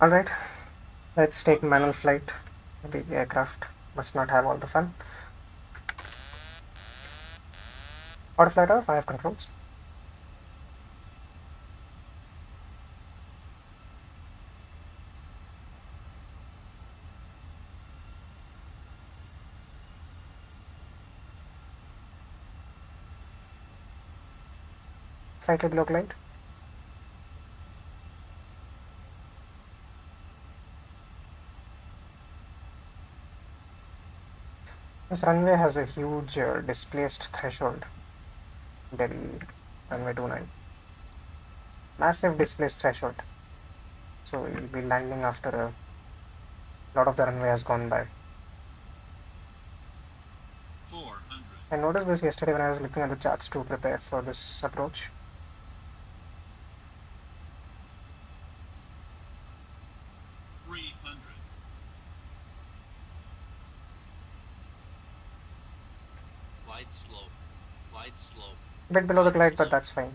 Alright, let's take manual flight. The aircraft must not have all the fun. Auto flight off, I have controls. Slightly below glide. This runway has a huge displaced threshold. Delhi runway 29. Massive displaced threshold. So we'll be landing after a lot of the runway has gone by. 400. I noticed this yesterday when I was looking at the charts to prepare for this approach. A bit below the glide, but that's fine.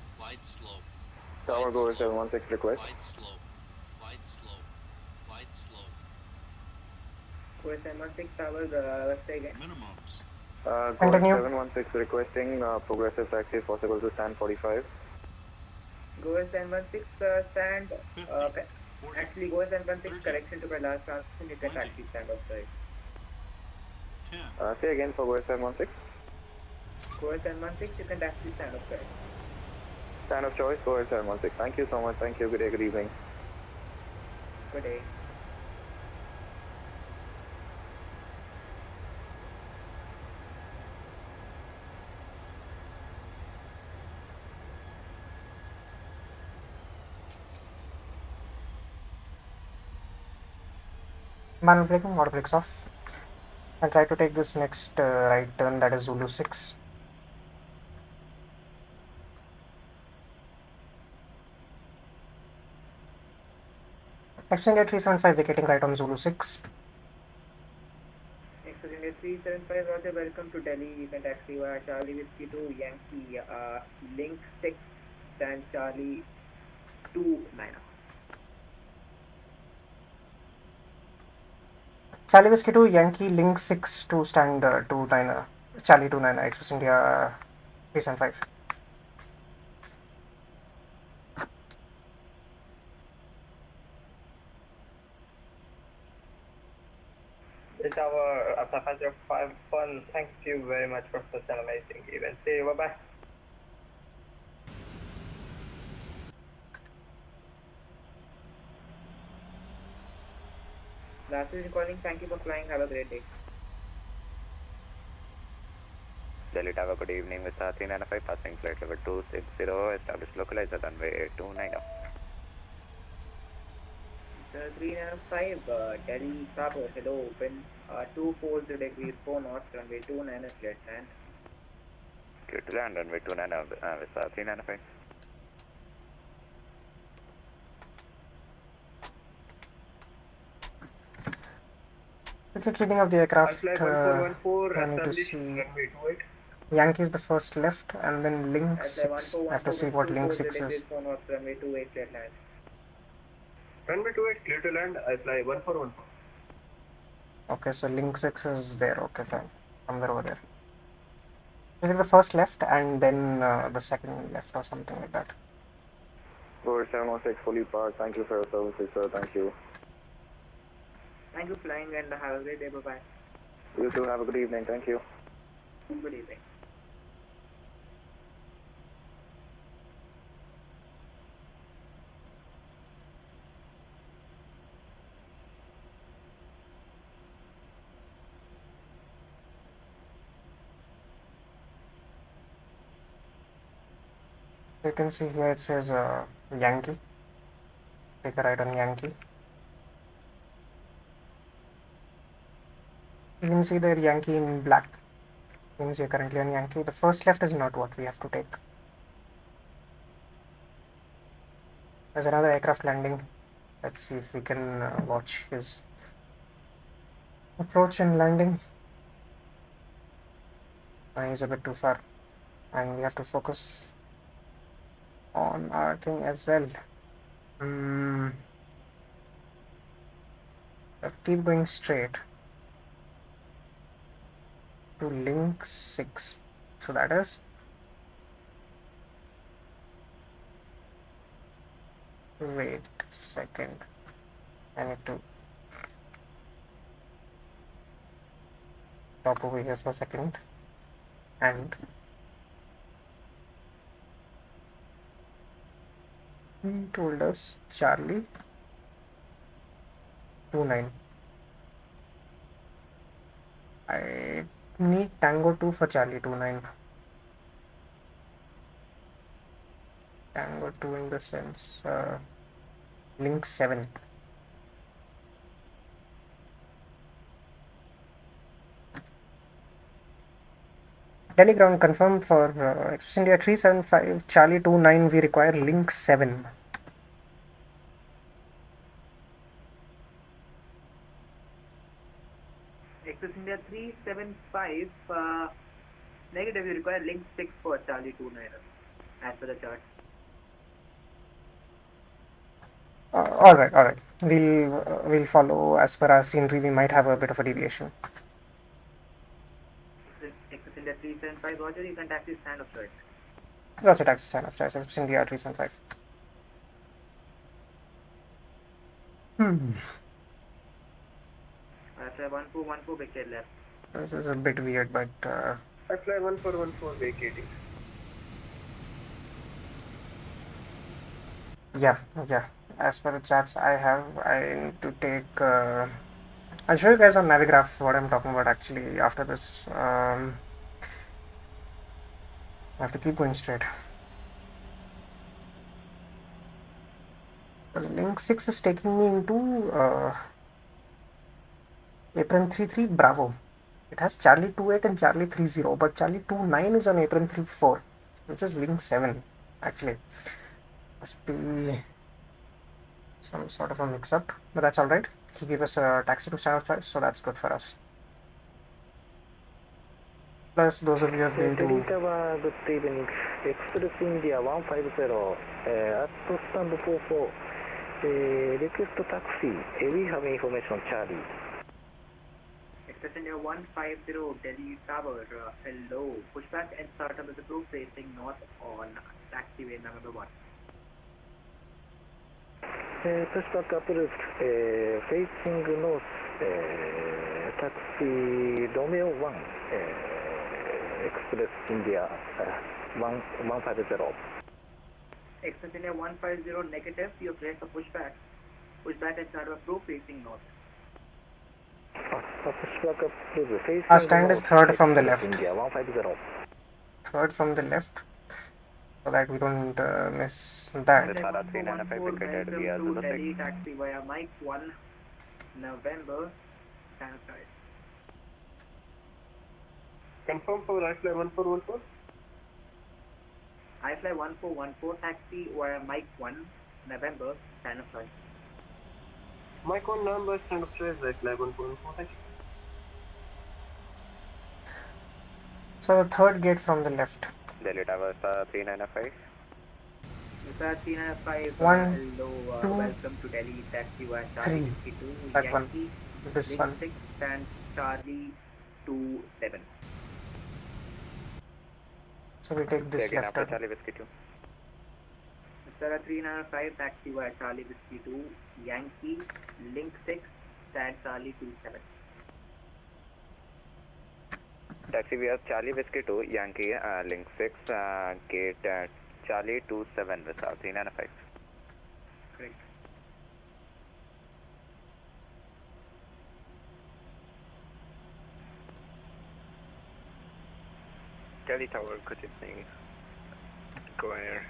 Tower go 716 request. Go 716 Tower, let's say again. Minimums. Go Continue. 716 requesting progressive taxi if possible to stand 45. Go 716 stand, actually go 716 correction to my last transition, you can taxi stand outside. 10. Say again for Go 716. Go 716, you can taxi stand outside. Stand of choice, Go 716. Thank you so much. Thank you. Good day, good evening. Good day. Manual braking, auto brakes off. I'll try to take this next right turn, that is Zulu 6. Extended 375 vacating right on Zulu 6. Extended 375, Roger, welcome to Delhi. You can taxi via Charlie Whiskey to Yankee, link 6, stand Charlie 29. Charlie Whiskey to Yankee link 6 to stand 29, Charlie 29, Express India 375. It's our passenger 51. Thank you very much for such an amazing event. See you. Bye bye. Last is recording. Thank you for flying. Have a great day. Delhi Tower, good evening with 395 passing flight level 260, established localizer runway 290. 395, Delhi Tower, hello, open 240 degrees 4 knots, runway 29 is cleared land. Clear to land, runway 29 with 395. Quick reading of the aircraft. Flight 1414, I need to established see. runway 28. Yankee is the first left, and then link Flight 6. I have to see what link 6 degrees is. 4 knots, runway 28 cleared land. Runway 28 clear to land. I fly 1414. Okay, so link 6 is there. Okay, fine. Somewhere over there. Is it the first left and then the second left or something like that? Go 716 fully parked. Thank you for your services, sir. Thank you. Thank you for flying and have a great day. Bye-bye. You too. Have a good evening. Thank you. Good evening. You can see here it says Yankee. Take a right on Yankee. You can see the Yankee in black. Means you're currently on Yankee. The first left is not what we have to take. There's another aircraft landing. Let's see if we can watch his approach and landing. He's a bit too far, and we have to focus on our thing as well. Keep going straight to link 6. So that is wait a second. I need to stop over here for a second. And he told us Charlie 29. I need Tango 2 for Charlie 29. Tango 2 in the sense link 7. Delhi ground confirmed for Express India 375 Charlie 29. We require link 7. Express India 375 negative. You require link 6 for Charlie 29 as per the chart. All right. We'll follow as per our scenery. We might have a bit of a deviation. Express India 375, Roger. You can taxi stand of choice. Roger, taxi stand of choice. Express India 375. Fly 1414 vacate left. This is a bit weird, but I fly 1414 vacating. yeah. As per the chats I have, I need to take. I'll show you guys on Navigraph what I'm talking about actually after this. I have to keep going straight. Because link 6 is taking me into apron 33 Bravo. It has Charlie 28 and Charlie 30, but Charlie 29 is on apron 34, which is link 7 actually. Must be some sort of a mix-up, but that's alright. He gave us a taxi to stand of choice, so that's good for us. Plus, those of you who have been to... Good evening. Express India 150 at stand 44. Request taxi. We have information Charlie. Express India 150 Delhi Tower. Hello. Pushback and startup is approved facing north on taxiway number 1. Pushback approved facing north. Taxi Romeo 1. Express India 150. Express India 150 negative. You have placed a pushback. Pushback and startup approved facing north. Pushback approved facing our stand is third from the left. India 150. Third from the left, so that we don't miss that. The Tara 395 vacated via to 06. Delhi taxi via Mike 1 November. Stand of choice. Confirm for I fly 1414. I fly 1414 taxi via Mike 1 November. Stand of choice. My call number stand of choice I fly 1414. So the third gate from the left. Delhi Tower 395. Mr. 395, One, hello, two, welcome to Delhi taxi via three. Charlie 52, That one. Yankee, This link one. 6 and Charlie 27. So we take this Again left after turn. Charlie Whiskey 2. Mr. 395, taxi via Charlie Whiskey 2, Yankee, link 6, stand Charlie 27. Taxi via Charlie Whiskey 2, Yankee, link 6, gate Charlie 27 with 395. Correct. Delhi Tower, good evening. Go air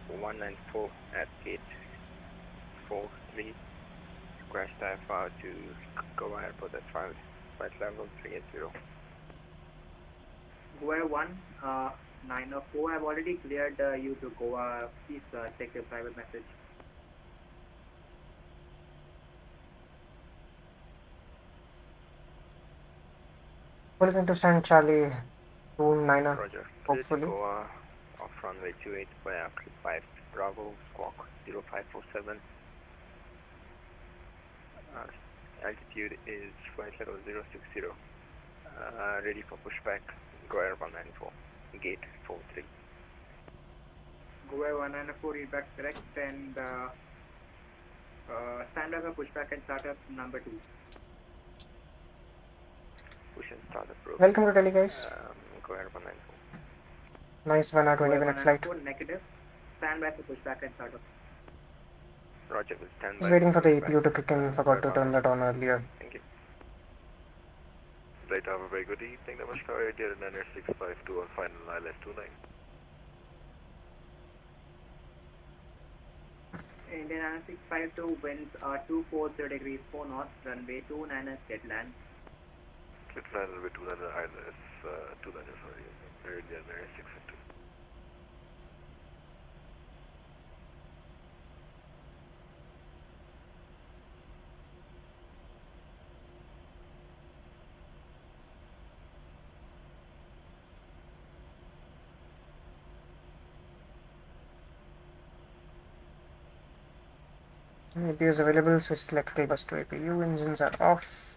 194 at gate 43. Crash IFR to Goa Airport at flight level 380. Goa 904, I've already cleared you to Goa. Please check your private message. Welcome to stand Charlie 29er. Roger. Hopefully. Goa off runway 28 via 5 Bravo squawk 0547. Altitude is flight level 060. Ready for pushback. Go Air 194. Gate 43. Goa 194, read back correct, and stand by for pushback and startup number 2. Push and start approach. Welcome to Delhi, guys. Go Air 194. Nice 1 hour 20 minutes flight. Negative. Stand by for pushback and startup. Roger, will stand by. Just waiting for the APU to kick in. Forgot to turn that on earlier. Thank you. Flight have a very good evening. Namaskar, India 9652 on final ILS 29. Indian 652, winds are 240 degrees 4 knots, runway 29 jet land. Jet land runway 29 ILS 29, sorry. India 9652. APU is available, switch electrical bus to APU, engines are off,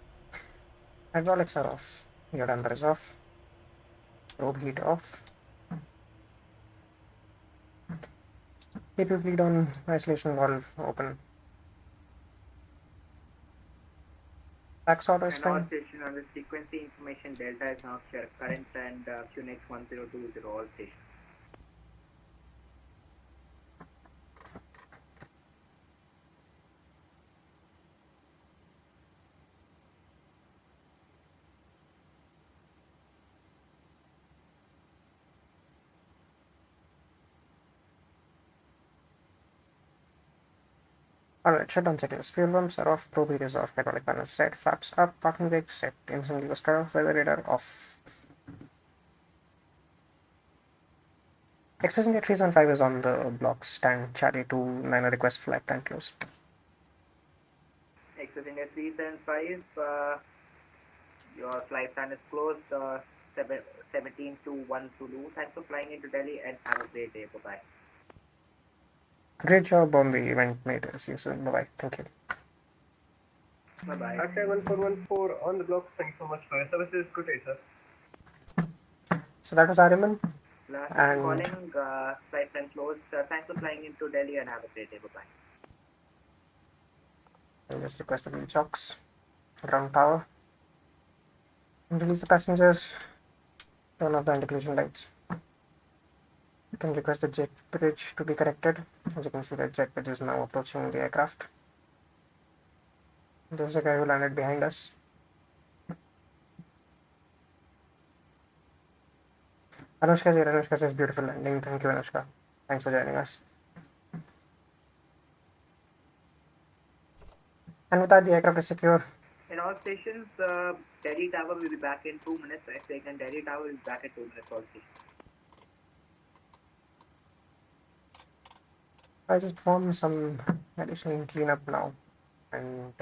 hydraulics are off, your damper is off, probe heat off, APU bleed on, isolation valve open. Tax order is And all fine. station on the frequency information delta is now shared, current and QNX 1020 all stations. Alright, shutdown settings. Fuel pumps are off, probe heat is off, hydraulic panel set, flaps up, parking brake set, engine levers cut off, weather radar off. Express India 375 is on the block, stand Charlie 29 request flight plan closed. Express India 375, your flight plan is closed, 17 to 1 Zulu. Thanks for flying into Delhi and have a great day. Bye-bye. Great job on the event, mate. See you soon. Bye-bye. Thank you. Bye-bye. Aircraft 1414 on the block. Thank you so much for your services. Good day, sir. So that was Ariman. Last And calling, flight plan closed. Thanks for flying into Delhi and have a great day. Bye-bye. I'll just request the wheel chocks, ground power, and release the passengers, turn off the anti-collision lights. You can request the jet bridge to be corrected. As you can see, the jet bridge is now approaching the aircraft. There's a guy who landed behind us. Anushka here. Anushka says beautiful landing. Thank you, Anushka. Thanks for joining us. And with that, the aircraft is secure. In all stations, Delhi Tower will be back in 2 minutes. I think, and Delhi Tower will be back in 2 minutes. All stations. I'll just perform some additional cleanup now. And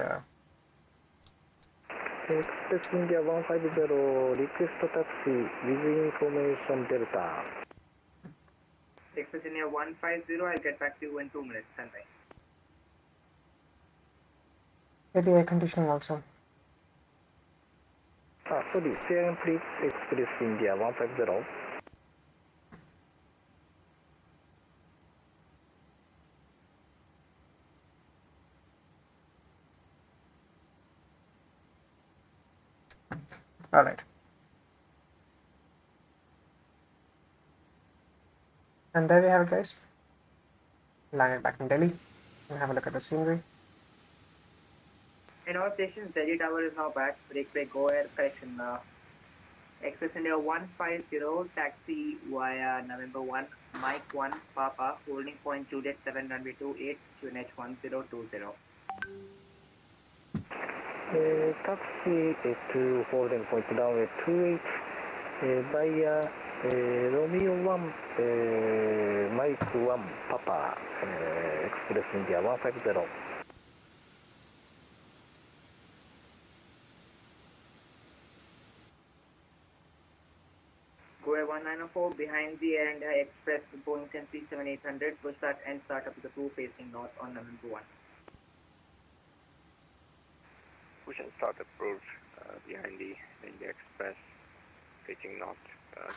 Express India 150, request taxi with information Delta. Express India 150, I'll get back to you in 2 minutes. Stand by. with the air conditioning also. Sorry, steering please, Express India 150. Alright. And there we have it, guys. Landed back in Delhi. And have a look at the scenery. In all stations, Delhi Tower is now back. Brake, go air correction. Express India 150, taxi via November 1, Mike 1, Papa, holding point Juliet 7, runway 28, QNH 1020. Taxi to holding point runway 28 via Romeo 1, Mike 1, Papa, Express India 150. Go Air 1904 behind the Air India Express Boeing 737-800, push start and start up with the crew facing north on November 1. Push and start approach behind the India Express, facing north,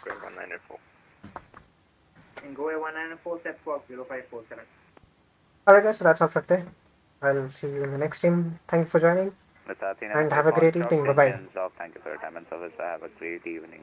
Go Air 1904. And Go Air 1904, set squawk 0547. Alright guys, so that's all for today. I'll see you in the next stream. Thank you for joining. And have a great evening. Bye-bye. Thank you for your time and service. Have a great evening.